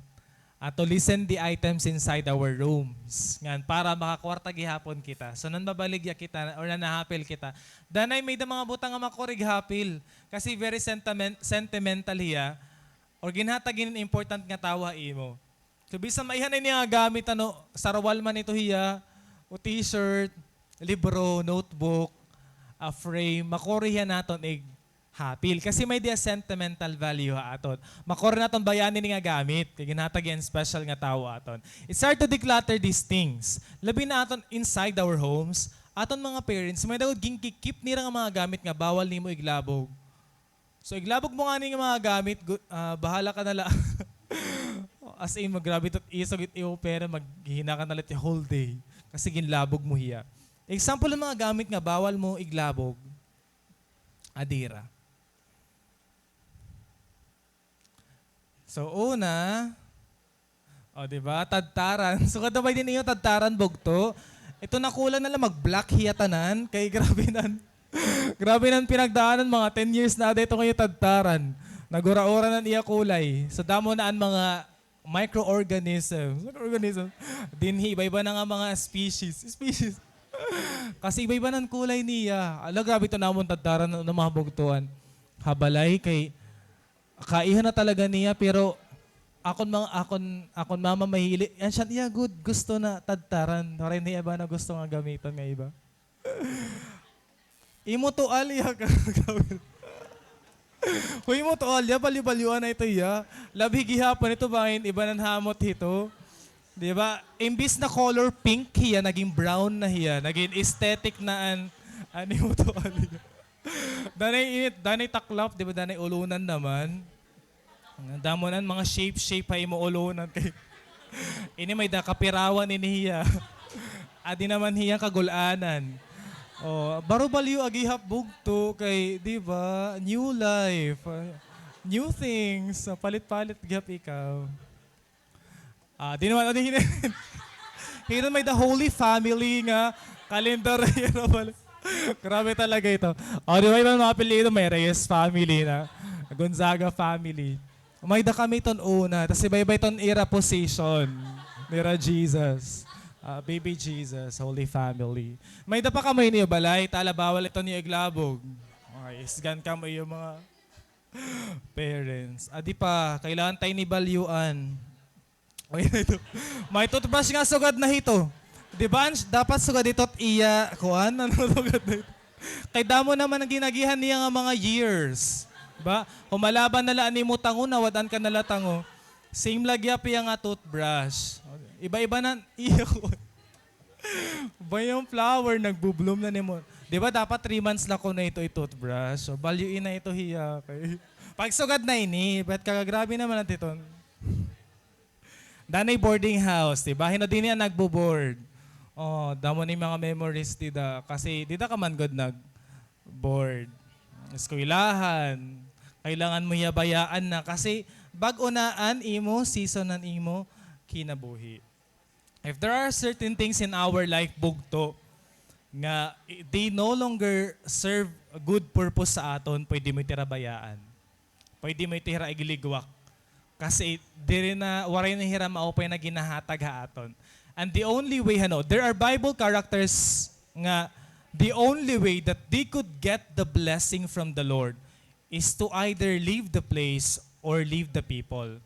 the items inside our rooms. Ngan, para makakwarta gihapon kita. So nan babaligya kita or nanahapil kita. Danay may da mga butang nga makurig hapil. Kasi very sentimental hiya. Or ginhatagin important nga tawa imo. So bisan maihanay niya gamit sarawal man ito hiya, o t-shirt, libro, notebook, a frame, makorihan naton hapil. Kasi may dia sentimental value aton. Makori naton bayanin nga gamit. Kaya ginhatag yan special nga tao aton. It's hard to declutter these things. Labi na aton inside our homes, aton mga parents, may daw ginkikip nila nga mga gamit nga bawal nimo iglabog. So iglabog mo nga nga mga gamit, bahala ka na lang. As in, grabe ito't isog it iyo, pero maghihina ka nalit yung whole day. Kasi ginlabog mo hiya. Example ng mga gamit nga, bawal mo iglabog. Adira. So, una, di ba? Tadtaran. So, kadabay din iyo tadtaran, bugto. Ito nakulang na lang mag-black hiyatanan. Kay grabe nan. Grabe nan pinagdaanan, mga 10 years na dito kayo tadtaran. Nagura-ura nan iya kulay. So, damo na ang mga microorganisms. Dinhi, iba-iba na nga mga species. Kasi iba-iba ng kulay niya. Grabe ito namon tadtaran ng mga bugtuan. Habalay kay kaihan na talaga niya, pero akon mama mahili. Yan siya niya good gusto na tadtaran. Rin niya ba na gusto nga gamitan nga iba. Imo to alya ka. Huy mo to alya, bali-baliwan na ito ya. Labi gihapon ito bahin, iba ng hamot ito. Di ba? Imbis na color pink hiya, naging brown na hiya. Naging aesthetic na ano mo to alya. Danay taklap, di ba? Danay ulunan naman. Damonan mga shape ay mo ulunan kay. Ini may kapirawan ini hiya. Adi naman hiya kagulanan. Baro baliw agihap bugto kay, di ba? New life. New things. Palit-palit gap ikaw. Di naman hinan may the Holy Family nga calendar yan. Grabe talaga ito. Di ba yung mga apelido may Reyes family na. Gonzaga family. May da kami ton una. Tapos iba-iba ton era position. Nira Jesus. Baby Jesus, Holy Family. May da pa kami niyo balay. Tala bawal ito niyo iglabog. Okay, isgan ka mo yung mga parents. Di pa, kailangan tayo ni balyuan. May toothbrush nga sugad na hito. Di ba? Dapat sugad ito at iya. Kuhan? Ano sugad na ito? Kay damo naman ang ginagihan niya nga mga years. Ba? Humalaban na laan ni mo tango, nawadan ka nala tango. Same lagya pa nga toothbrush. Iba-iba na, iya ko. Ba yung flower, nagbubloom na ni mo. Di ba dapat 3 months na ko na ito i-toothbrush. So, balyuin na ito hiya. Okay? Pagsugad na ini, ba't kagagrabe naman natin ito? Danay boarding house, di ba? Hino din niya nagbo-board. Damo ni mga memories dida. Kasi dida ka man good nag-board. Eskwelahan. Kailangan mo yabayaan na kasi bag-unaan imo, season ng imo, kinabuhi. If there are certain things in our life, bugto, nga they no longer serve a good purpose sa aton, pwede mo tirabayaan. Pwede mo tira igiligwak. Kasi dire na, waray na hiram maupay na ginahatag ha aton. And the only way, there are Bible characters nga the only way that they could get the blessing from the Lord is to either leave the place or leave the people.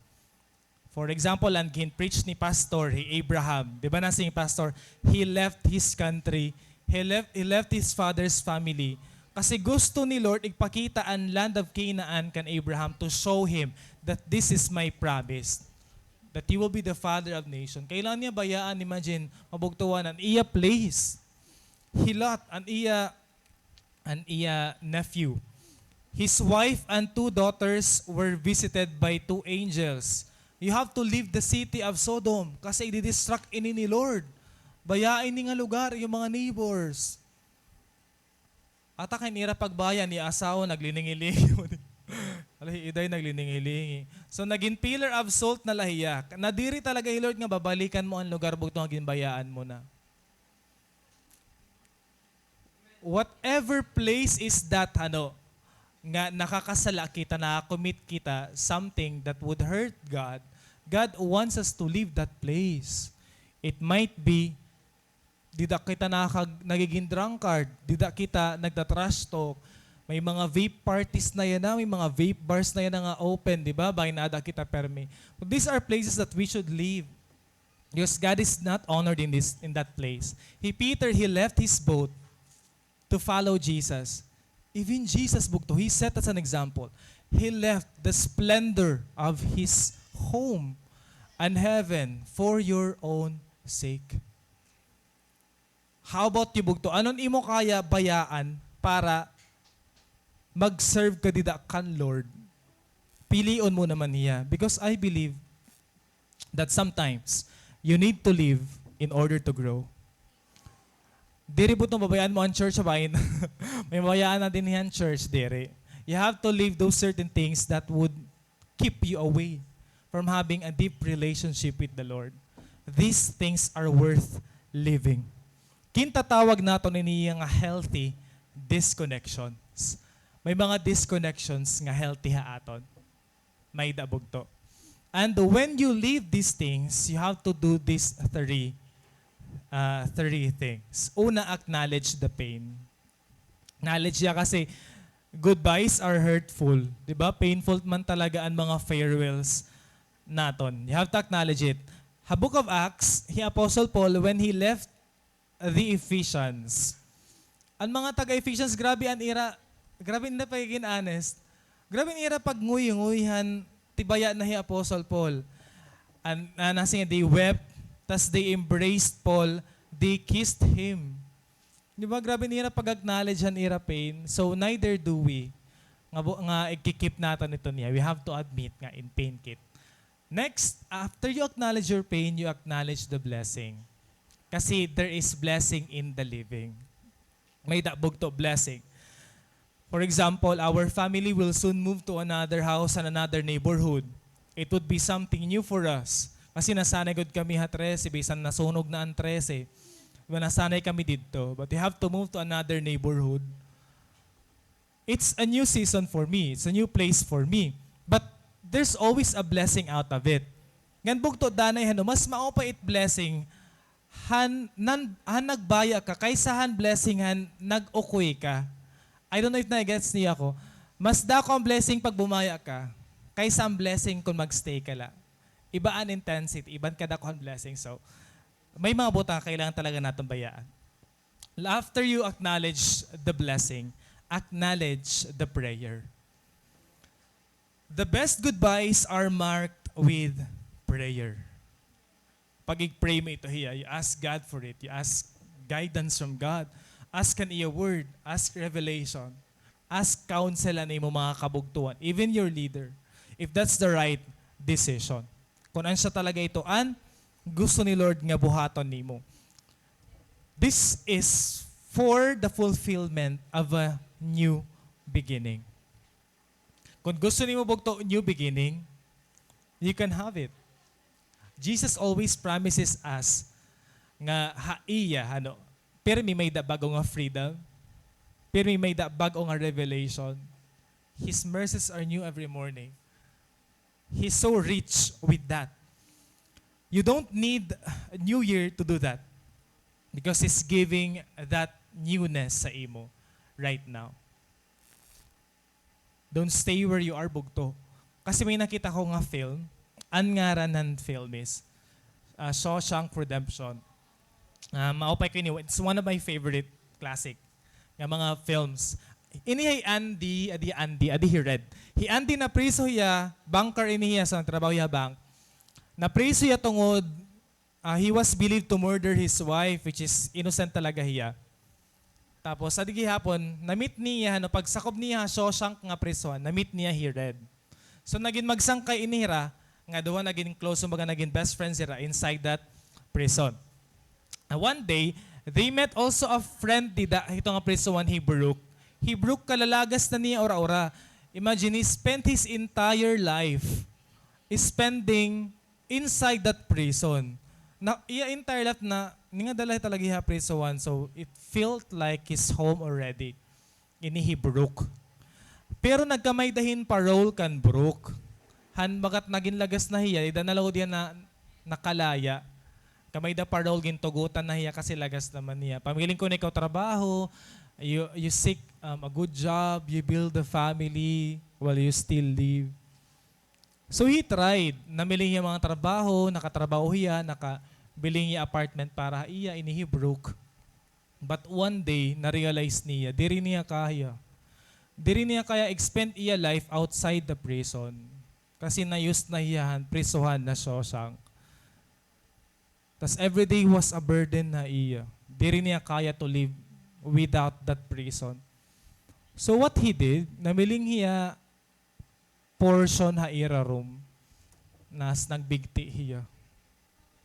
For example, ang gin-preach ni Pastor, Abraham, di ba nasing Pastor, he left his country, he left his father's family, kasi gusto ni Lord ipakita ang land of Canaan kan Abraham to show him that this is my promise, that he will be the father of nation. Kailangan niya bayaan, imagine, mabugtuan ang iya place. Lot, ang iya nephew. His wife and 2 daughters were visited by 2 angels. You have to leave the city of Sodom kasi i-distract ini ni Lord. Bayain ni nga lugar yung mga neighbors. At akin nira pagbayan ni asawa nagliningilingi. Iday nagliningilingi. So naging pillar of salt na lahiya. Nadiri talaga ni Lord nga babalikan mo ang lugar bugto nga ginbayaan mo na. Whatever place is that nga nakakasala kita, nakakommit kita something that would hurt God, God wants us to leave that place. It might be, dida kita nagiging drunkard, dida kita nagda-trash talk, may mga vape parties na yan na, may mga vape bars na yan na nga open, di ba? Bakit nada kita permi. But these are places that we should leave. Because God is not honored in that place. Peter, he left his boat to follow Jesus. Even Jesus, bugto, he set as an example. He left the splendor of his home and heaven for your own sake. How about you, bugto? Anon imo kaya bayaan para mag-serve ka dida kan Lord? Pilion mo naman niya. Because I believe that sometimes you need to live in order to grow. Diri po itong babayaan mo ang church bayan. May babayaan na din yan church, diri. You have to live those certain things that would keep you away from having a deep relationship with the Lord. These things are worth living. Kintatawag nato ni nga healthy disconnections. May mga disconnections nga healthy ha aton. May dabog to. And when you leave these things, you have to do these three things. Una, acknowledge the pain. Acknowledge ya kasi goodbyes are hurtful. Diba? Painful man talaga ang mga farewells naton. You have to acknowledge it. Ha Book of Acts, Apostle Paul, when he left the Ephesians, ang mga taga-Ephesians, grabe ang ira, grabe na pagiging honest, grabe ang ira pag nguy-nguyhan, tibaya na si Apostle Paul. And nasing they wept, tas they embraced Paul, they kissed him. Di ba, grabe nira pag-acknowledge ang ira pain. So neither do we. Nga ikikip natin ito niya. We have to admit nga in pain kit. Next, after you acknowledge your pain, you acknowledge the blessing. Kasi there is blessing in the living. May dabog to blessing. For example, our family will soon move to another house and another neighborhood. It would be something new for us. Kasi nasanay good kami ha 13, bisan nasunog na ang 13. Nasanay kami dito. But you have to move to another neighborhood. It's a new season for me. It's a new place for me. But there's always a blessing out of it. Ngan bugto danay hano, mas mao pa it blessing han nagbaya ka kaysa han blessing han nag-ukoy ka. I don't know if na-gets niya ako. Mas dako ang blessing pag bumaya ka kaysa ang blessing kung magstay ka la. Iba ang intensity, iban ka dako ang blessing. So, may mga butang kailangan talaga natong bayaan. After you acknowledge the blessing, acknowledge the prayer. The best goodbyes are marked with prayer. Pag i-pray mo ito hiya, you ask God for it. You ask guidance from God. Ask kan iya word. Ask revelation. Ask counsel ani mo mga kabugtuan. Even your leader. If that's the right decision. Kung ano siya talaga ito, gusto ni Lord nga buhaton nimo. This is for the fulfillment of a new beginning. Kung gusto nimo bugto new beginning, you can have it. Jesus always promises us nga haiya pero may da bago nga freedom, pero may da bago nga revelation. His mercies are new every morning. He's so rich with that. You don't need a new year to do that because He's giving that newness sa imo right now. Don't stay where you are, bugto. Kasi may nakita ko nga film, ang ngaran ng film is Shawshank Redemption. Maupay ko niyo, it's one of my favorite classic nga mga films. Ini Andy hired. Andy na priso hiya, banker iniya sa trabaho hiya bank. Na priso hiya tungod, he was believed to murder his wife, which is innocent talaga hiya. Tapos sa digi hapon, na-meet niya, pagsakop niya Shawshank nga prison, na-meet niya hired. So naging magsangkay inira, nga doon naging close, mga naging best friends sila inside that prison. One day, they met also a friend dida, ito nga prison, he broke kalalagas na niya ora-ora. Imagine, he spent his entire life spending inside that prison. Na, iya entire life na, nga dala talaga ha prison, so it felt like his home already. Ini he broke. Pero nagkamay dahin parole kan broke. Han bagat naging lagas na hiya, idanalaw diyan na nakalaya. Kamay da parole gintugutan na hiya kasi lagas naman niya. Pamiling ko na ikaw trabaho, you seek a good job, you build a family while you still live. So he tried. Namili niya mga trabaho, nakatrabaho hiya, nakabili niya apartment para iya, ini he broke. But one day, na-realize niya, diri niya kaya. Diri niya kaya expend iya life outside the prison. Kasi na-use na iyahan, prisuhan na Shawshank. Tas everyday was a burden na iya. Diri niya kaya to live without that prison. So what he did, namiling hiya portion ha ira room. nas nagbigti hiya.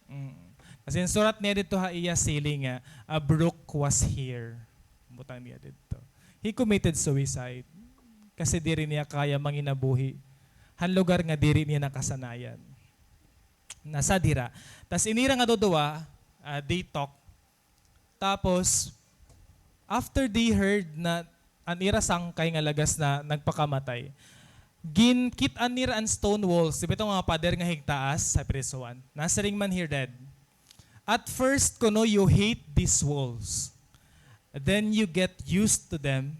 Mm. Kasi yung surat niya dito ha iya siling nga, a brook was here. Butang niya dito. He committed suicide kasi diri niya kaya manginabuhi. Han lugar nga diri niya nakasanayan. Nasa dira. Tas inira nga dodua, they talk. Tapos, after they heard na an ira sangkay nga lagas na nagpakamatay, ginkit an nira an stone walls, diba itong mga pader nga higtaas sa prisuan, nasa ring man here dead. At first, kuno you hate these walls. Then you get used to them.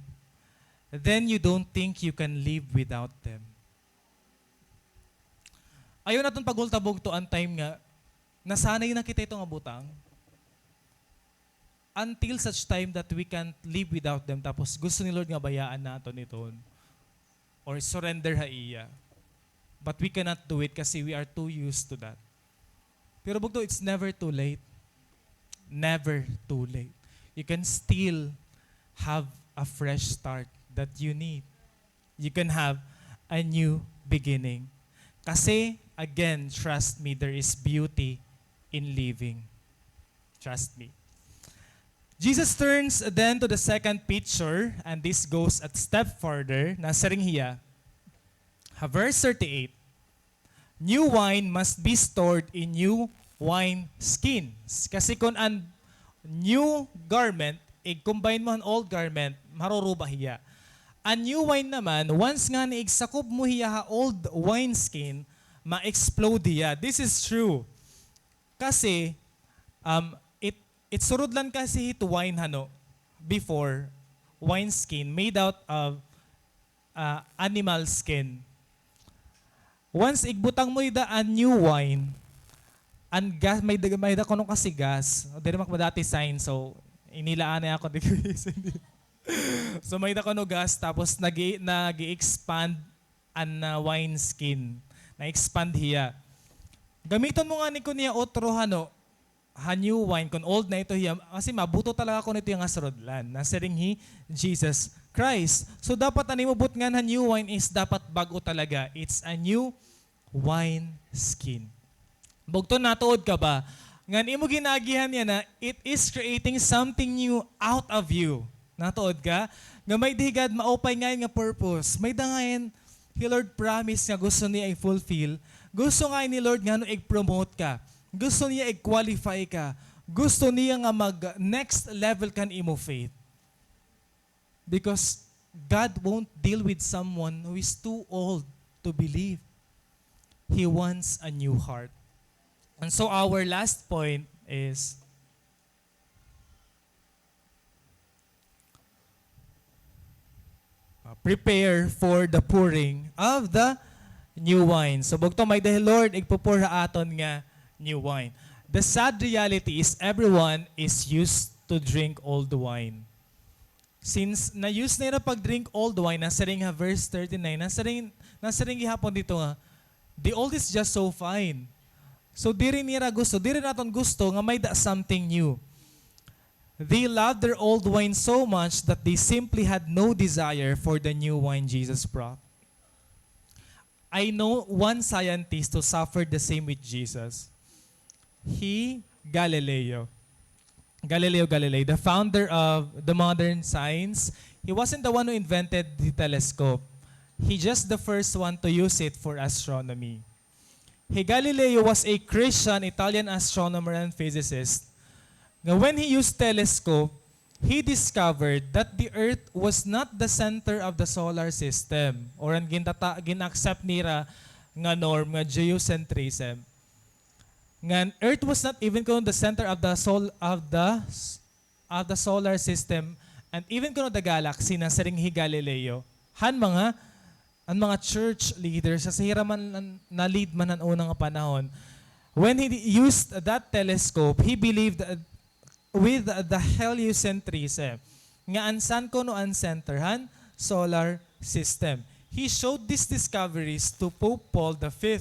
Then you don't think you can live without them. Ayaw natin pagultabog to ang time nga, nasanay na kita itong abutang. Until such time that we can't live without them, tapos gusto ni Lord nga bayaan natin ito. Or surrender ha iya. But we cannot do it kasi we are too used to that. Pero bugto, it's never too late. Never too late. You can still have a fresh start that you need. You can have a new beginning. Kasi, again, trust me, there is beauty in living. Trust me. Jesus turns then to the second picture, and this goes a step further. Nasa ring hiya. Verse 38. New wine must be stored in new wine skins. Kasi kung an new garment, i-combine mo ang old garment, maruruba hiya. A new wine naman, once nga ni-exakob mo hiya ha old wine skin, ma-explode hiya. This is true. Kasi, it surod lang kasi ito wine hano, before, wine skin made out of animal skin. Once igbutang mo ida a new wine, ang gas, may da kuno kasi gas. Dili makmadati sign, so inilaan na ako. So may da kuno gas, tapos nag-expand ang wine skin. Na-expand hiya. Gamiton mo nga ni ko niya otro hano, ha new wine, kung old na ito hiya, kasi mabuto talaga ko nito yung asrodlan. Nasa ring Jesus Christ. So dapat ani mo but nga na new wine is dapat bago talaga. It's a new wine skin. Bugto natuod ka ba? Ngan imo ginagihan niya na it is creating something new out of you. Natuod ka? Nga may digad maupay ngayon nga purpose. May dangayin si Lord promise nga gusto niya i-fulfill. Gusto nga ni Lord nga no i-promote ka. Gusto niya i-qualify ka. Gusto niya nga mag next level kan imo faith. Because God won't deal with someone who is too old to believe. He wants a new heart. And so our last point is prepare for the pouring of the new wine. So bugto may dahil Lord, igpupur ha aton nga new wine. The sad reality is everyone is used to drink old wine. Since na-use na yung pag-drink old wine, nasa ring ha, verse 39, nasa ring gihapon dito nga, the old is just so fine. So di rin nila gusto, di rin natin gusto nga may something new. They loved their old wine so much that they simply had no desire for the new wine Jesus brought. I know one scientist who suffered the same with Jesus. Galileo Galilei, the founder of the modern science. He wasn't the one who invented the telescope. He just the first one to use it for astronomy. Galileo was a Christian Italian astronomer and physicist. Now, when he used telescope, he discovered that the Earth was not the center of the solar system, or ang gin-accept nila nga norm nga geocentrism. Nga Earth was not even the center of the solar system, and even the galaxy na sa ring Galileo. Ang mga church leaders sa hiraman na lead man ang unang panahon, when he used that telescope, he believed with the heliocentrism nga ansan ancenterhan solar system. He showed these discoveries to Pope Paul V.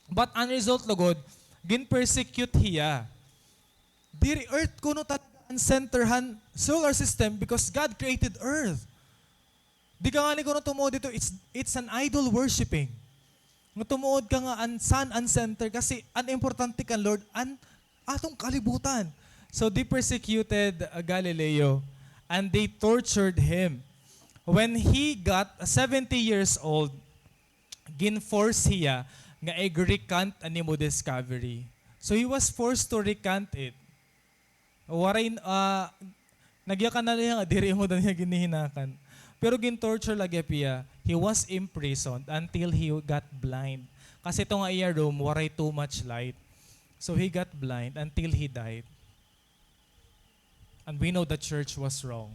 But ang result lugod, gin-persecute hiya. Diri Earth ancenterhan solar system because God created Earth. Di ka nga ni tumo dito, it's an idol worshiping. Nga tumuod ka nga sun and center kasi an importante ka Lord an atong kalibutan. So they persecuted Galileo and they tortured him. When he got 70 years old, ginforce siya nga recant ani mo discovery. So he was forced to recant it. Waray nagya ka na niya nga diri mo niya ginihinakan. Pero gin-torture lagi piya. He was imprisoned until he got blind. Kasi ito nga iya room, waray too much light. So he got blind until he died. And we know the church was wrong.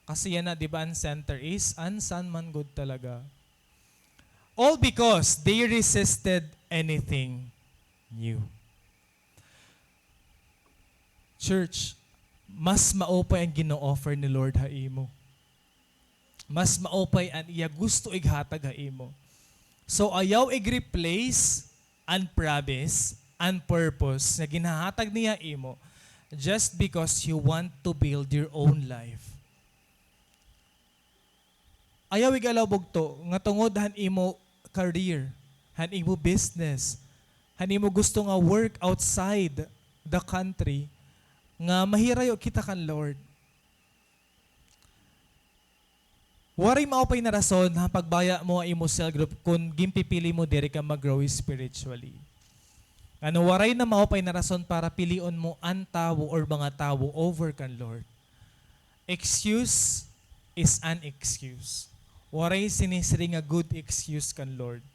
Kasi yan na, di ba, ang center is, unsan man good talaga. All because they resisted anything new. Church, mas maopay ang gino-offer ni Lord haimo. Mas maopay ang iya gusto ighatag haimo. So ayaw ig-replace and promise and purpose na ginahatag niya imo just because you want to build your own life. Ayaw igalaw bugto nga tungod han imo career, han imo business, han imo gusto nga work outside the country nga mahirayo kita kan Lord. Waray maopay na rason na pagbaya mo ang imo cell group kung gimpipili mo diri ka mag-grow spiritually. Ano waray na maopay na rason para pilion mo ang tawo or mga tawo over kan Lord. Excuse is an excuse. Waray sinisiri nga good excuse kan Lord.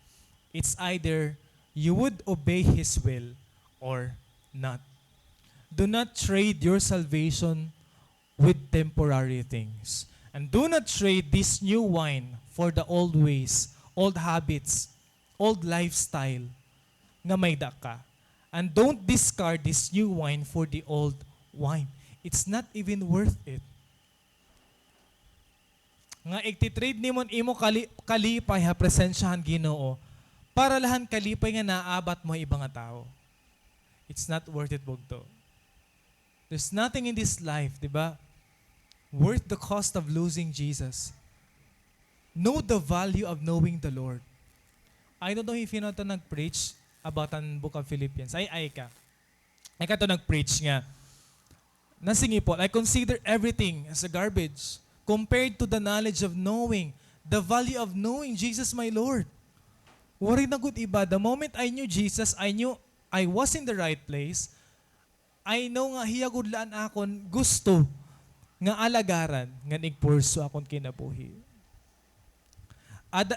It's either you would obey His will or not. Do not trade your salvation with temporary things. And do not trade this new wine for the old ways, old habits, old lifestyle nga may daka. And don't discard this new wine for the old wine. It's not even worth it. Nga igtitrade nimon imo kalipay ha presensyahan Ginoo para lahan kalipay nga naabat mo ibang nga tao. It's not worth it bugto. There's nothing in this life, di ba? Worth the cost of losing Jesus. Know the value of knowing the Lord. I don't know if you know ito nag-preach about ang book of Philippians. Ay ka. Ay ka ito nag-preach nga. Nasingi po, I consider everything as a garbage compared to the knowledge of knowing, the value of knowing Jesus my Lord. Wari na good iba. The moment I knew Jesus, I knew I was in the right place. I know nga hiyagudlaan akon gusto nga alagaran nga nigpurso akon kinabuhi.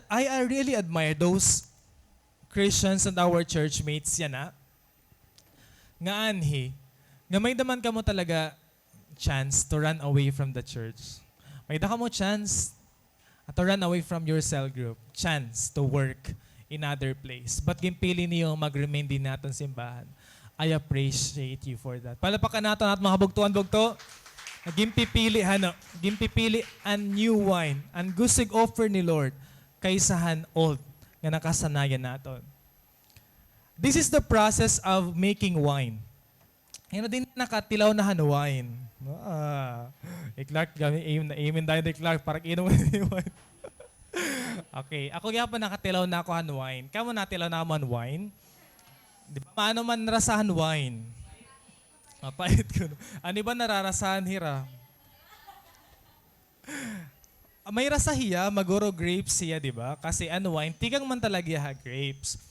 I really admire those Christians and our church mates yan nga anhi nga may daman ka mo talaga chance to run away from the church. May da ka mo chance to run away from your cell group. Chance to work in other place. But gimpili niyo mag-remain din natin simbahan. I appreciate you for that. Palapakan natin at mga bugtuan-bugto. Gimpipili ang new wine. Ang gusig offer ni Lord kaysahan old nga nakasanayan naton. This is the process of making wine. Yan din nakatilaw na wine. Clark, amen tayo ni Clark para inom ni wine. Okay, ako nga pa nakatilaw na ako wine. Kamo natilaw na man wine. Di ba paano man rasahan wine? Mapait ko. Ano ba nararasahan hira? May rasa hiya, maguro grapes siya, di ba? Kasi wine, tigang man talaga grapes.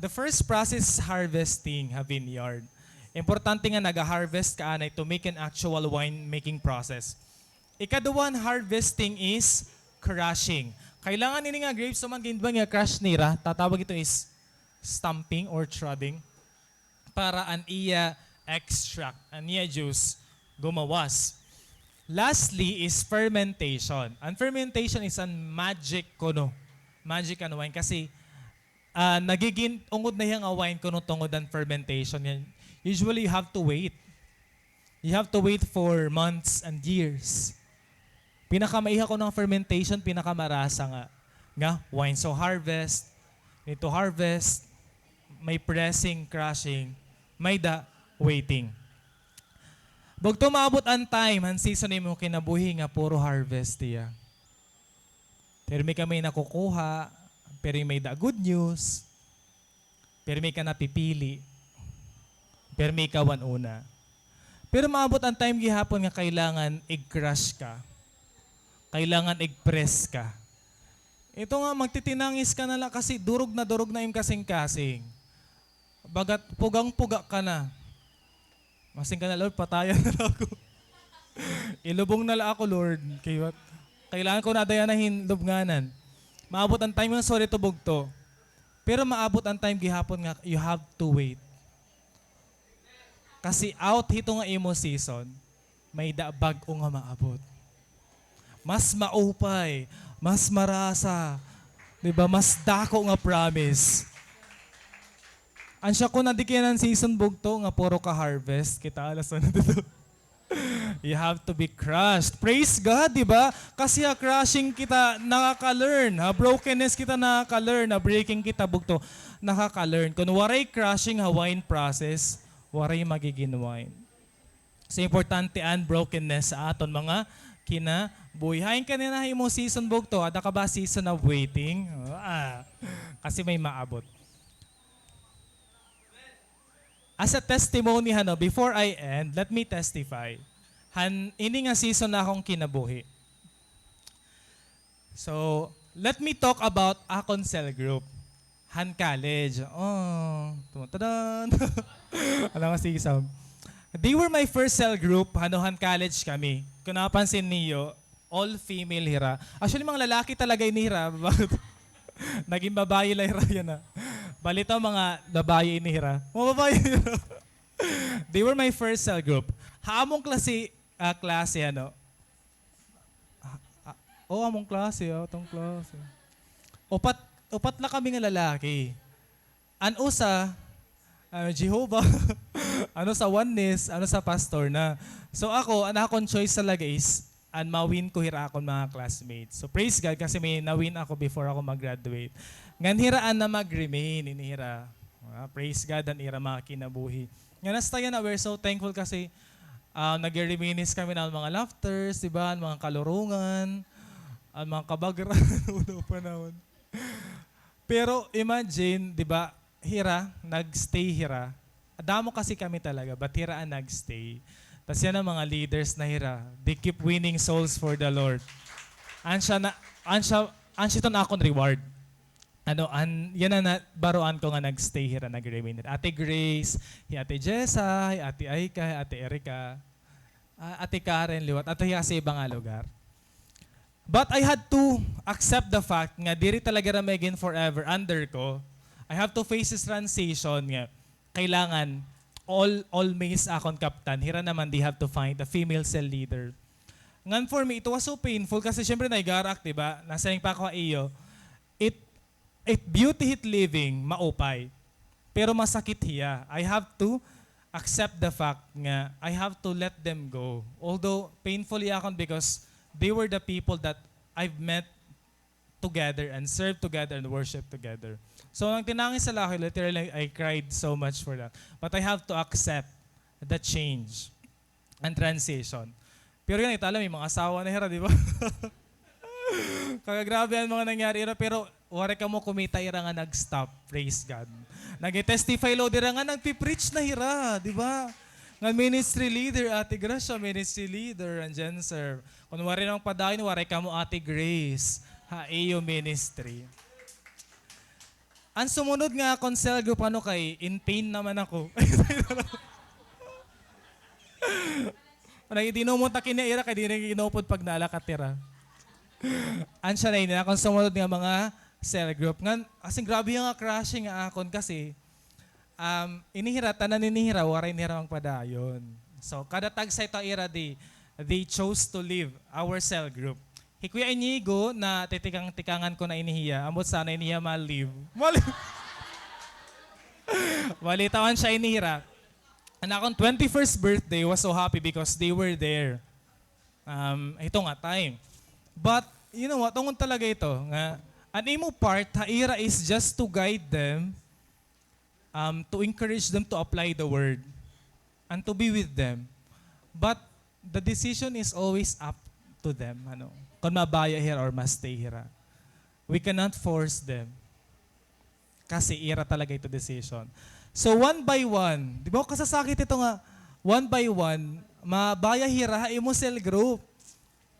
The first process is harvesting a vineyard. Importante nga nag-harvest ka anay to make an actual wine making process. Ikaduwan harvesting is crushing. Kailangan nini nga grapes naman ginba nga crush nira, tatawag ito is stamping or trubbing para an iya extract, an iya juice gumawas. Lastly is fermentation. And fermentation is an magic wine kasi nagiging ungod na yang wine kuno tungod ang fermentation. Usually you have to wait. You have to wait for months and years. Pinakamaiha ko ng fermentation, pinakamarasa nga wine. So harvest, need to harvest, may pressing, crushing, may waiting. Bag tumabot ang time, ang season mo kinabuhi nga puro harvest diya. Pero may kami nakukuha, pero may da good news, pero may ka napipili, pero may kawan una. Pero maabot ang time gihapon nga kailangan i-crush ka. Kailangan i-press ka. Ito nga, magtitinangis ka na lang kasi durog na yung kasing-kasing. Bagat pugang-puga ka na. Masing ka na, Lord, patayan na lang ako. Ilubong na lang ako, Lord. Kailangan ko na dayanahin lubnganan. Maabot ang time nga, sorry tubog to. Pero maabot ang time gihapon nga, you have to wait. Kasi out hito nga imo season, may bag-o nga maabot. Mas maupay, mas marasa, diba? Mas dako nga promise. Ansya ko na di kaya ng season bugto nga puro ka harvest, kita alas na dito. You have to be crushed. Praise God, di ba? Kasi crushing kita, nakaka-learn. Brokenness kita nakaka-learn. Breaking kita bugto, nakaka-learn. Kung waray crushing wine process, waray magiging wine. So, importante ang brokenness sa aton mga kinabuhi. Hain ka na mo season bugto, ada ka ba season of waiting? Kasi may maabot. As a testimony, before I end, let me testify. Ini nga season na akong kinabuhi. So, let me talk about akong cell group. College. Tadan! Alam mo, sige, Sam. They were my first cell group. College kami. Kung napansin niyo, all female hira. Actually, mga lalaki talaga inihira. Naging babae lang hira yan. Balita mga babae inihira. Mga babae inihira. They were my first cell group. Among klase, among klase, atong klase. Upat na kami nga lalaki. Ano sa Jehovah, ano sa oneness, ano sa pastor na. So ako, akong choice talaga is, mawin ko hira akong mga classmates. So praise God kasi may nawin ako before ako mag-graduate. Ngan hiraan na mag-remain, inihira. Praise God, ang ira mga kinabuhi. Nga nastayan na, we're so thankful kasi nag-reminis kami ng mga laughters, diba? Mga kalurungan, mga kabagran, uno pa naman. Pero imagine, di ba, hira, nagstay hira. Damo kasi kami talaga, but hira ang nagstay. Tapos yan ang mga leaders na hira. They keep winning souls for the Lord. Ansya ito na akong reward. Yan na baroan ko nga nagstay hira, nag-remain. Ate Grace, Ate Jessa, Ate Aika, Ate Erika, Ate Karen, liwat, at sa ibang lugar. But I had to accept the fact nga diri talaga ramegin forever under ko. I have to face this transition nga. Kailangan all males akon kaptan. Hira naman they have to find a female cell leader. Ngan for me, it was so painful kasi syempre naigarak, diba? Nasaling pa ako iyo. It beauty hit living, maupay. Pero masakit hiya. I have to accept the fact nga I have to let them go. Although painfully akon because they were the people that I've met together and served together and worshiped together. So nang tinangis sa laki, literally I cried so much for that. But I have to accept the change and transition. Pero yan, alam, may mga asawa na hira, di ba? Kaya grabe ang mga nangyari. Pero wari ka mo kumita ira nga nag-stop. Praise God. Nag-testify lo dira nga nagpipreach na hira, di ba? Nga ministry leader, Ate Gracia, ministry leader, andyan, sir. Kung wari nang padayon, wari ka mo, Ate Grace, iyo ministry. Ang sumunod nga akong cell group, kay in pain naman ako. Dinumot na kinaira, kaya di rin ginupod pag nalakatira. Ansya na yun, akong sumunod nga mga cell group. Kasing grabe yung crashing nga akon kasi, inihira, tanan inihira, waray nihira ang padayon. So, kada tag sa ito ira, they chose to leave our cell group. Hikuya Inigo na tikangan ko na inihiya, amot sana inihiya ma-leave. Walitawan siya inihira. And akong 21st birthday was so happy because they were there. Ito nga time. But, you know what, tungon talaga ito. Ang imo part, haira is just to guide them, to encourage them to apply the word, and to be with them. But, the decision is always up to them. Kung mabaya here or must stay here. We cannot force them. kasi ira talaga ito decision. So one by one, di ba kasasakit ito nga, one by one, mabaya hira, imo cell group.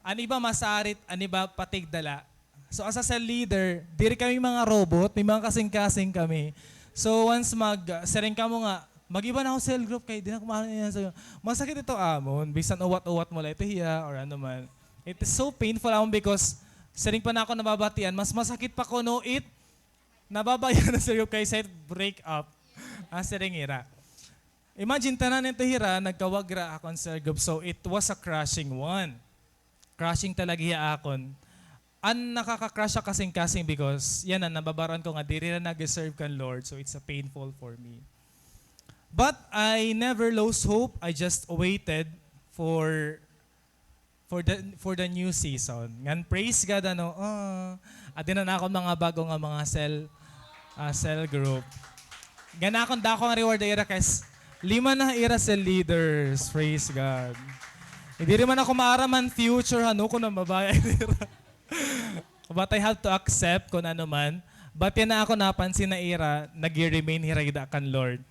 Ani ba masarit, ani ba patigdala. So as a cell leader, diri kami mga robot, may mga kasing-kasing kami. So once sering ka mo nga, mag-iba na ako cell group kay di na kumain yan sa'yo. Masakit ito amon, bisan uwat-uwat mo lang ito hiya or ano man. It is so painful amon because sering pa na ako nababatian, mas masakit pa ko no it, nababayan na sa'yo kay set break up. Sering ira. Imagine tanan nito hira, nagkawagra akong cell group. So it was a crashing one. Crashing talaga hiya akon. An nakaka-crash siya kasing-kasing because yan na, nababaran ko nga, diri na nag-serve kan Lord. So it's a painful for me. But I never lost hope. I just waited for the new season. Ngan praise God ano. Adin na ako mga bago nga mga cell group. Gana akong dako nga reward ira kas 5 na ira cell leaders. Praise God. Hindi rin man ako maaraman future ano kung nababaya ira. But I have to accept kung ano man. But yan na ako napansin na ira, nag-remain hiragda kan Lord.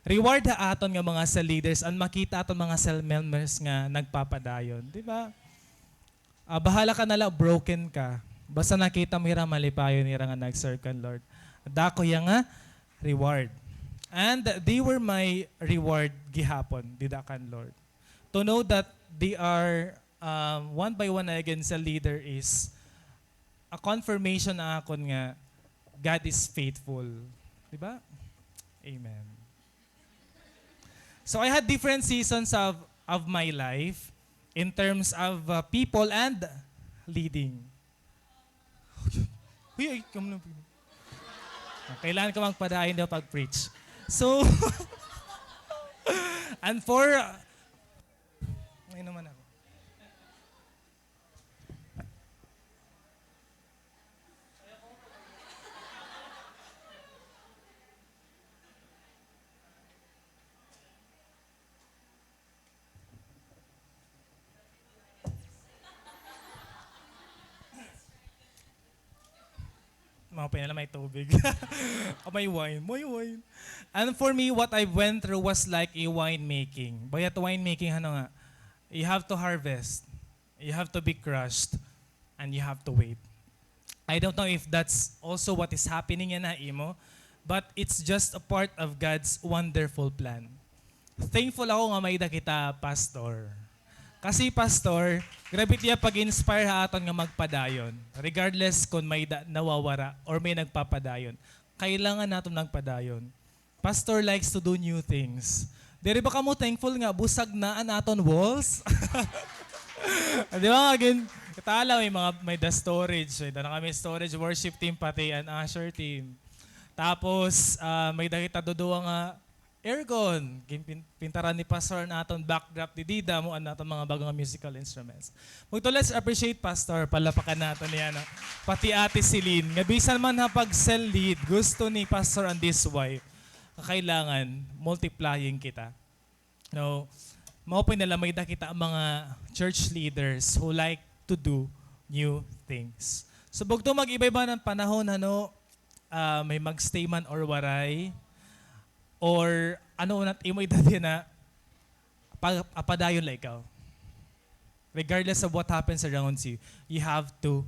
Reward ha aton nga mga cell leaders and makita aton mga cell members nga nagpapadayon. Di ba? Bahala ka na lang, broken ka. Basta nakita mo hira malipayon hira nga nag-serve kan Lord. Dako yang nga reward. And they were my reward gihapon, dida kan Lord. To know that they are one by one again sa leader is a confirmation na akon nga God is faithful. Diba? Amen. So I had different seasons of my life in terms of people and leading. Uy, kailangan ko magpadahin daw pag-preach. So, and for, ngayon naman ako. Mga pinala may tubig. May wine. May wine. And for me, what I went through was like a wine making. Bayat wine making, ano nga, you have to harvest. You have to be crushed. And you have to wait. I don't know if that's also what is happening in Imo, but it's just a part of God's wonderful plan. Thankful ako nga may kita, Pastor. Kasi Pastor, grabe tiya pag-inspire ha aton nga magpadayon. Regardless kung may nawawara or may nagpapadayon. Kailangan natin nagpadayon. Pastor likes to do new things. Diri ba kamo thankful nga busag na aton walls? Di ba again, katala may the storage. May na kami storage worship team pati an usher team. Tapos may dakita duduwa nga aircon, pintaran ni Pastor na aton backdrop ni Dida mo aton mga bagong musical instruments. Mugto let's appreciate Pastor, palapakan naton niya no? Pati Ate Celine, nga bisan man ha pag cell lead, gusto ni Pastor and this wife, kailangan multiplying kita. No, maupay na lamay da kita ang mga church leaders who like to do new things. So bugto mag-iba-iba ng panahon ano, may magstay man or waray, or ano unat imo idadi na apadayon like ikaw. Regardless of what happens around you, you have to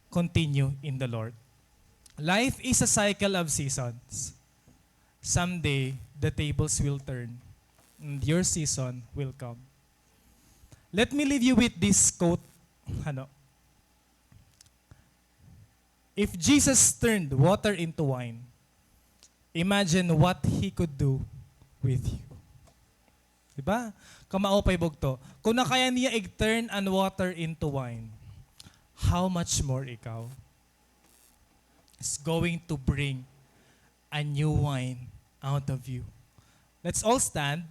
continue in the Lord. Life is a cycle of seasons. Someday, the tables will turn and your season will come. Let me leave you with this quote. Ano? If Jesus turned water into wine, imagine what He could do with you. Diba? Kamaopay bugto. Kung nakaya niya i-turn an water into wine, how much more ikaw is going to bring a new wine out of you. Let's all stand.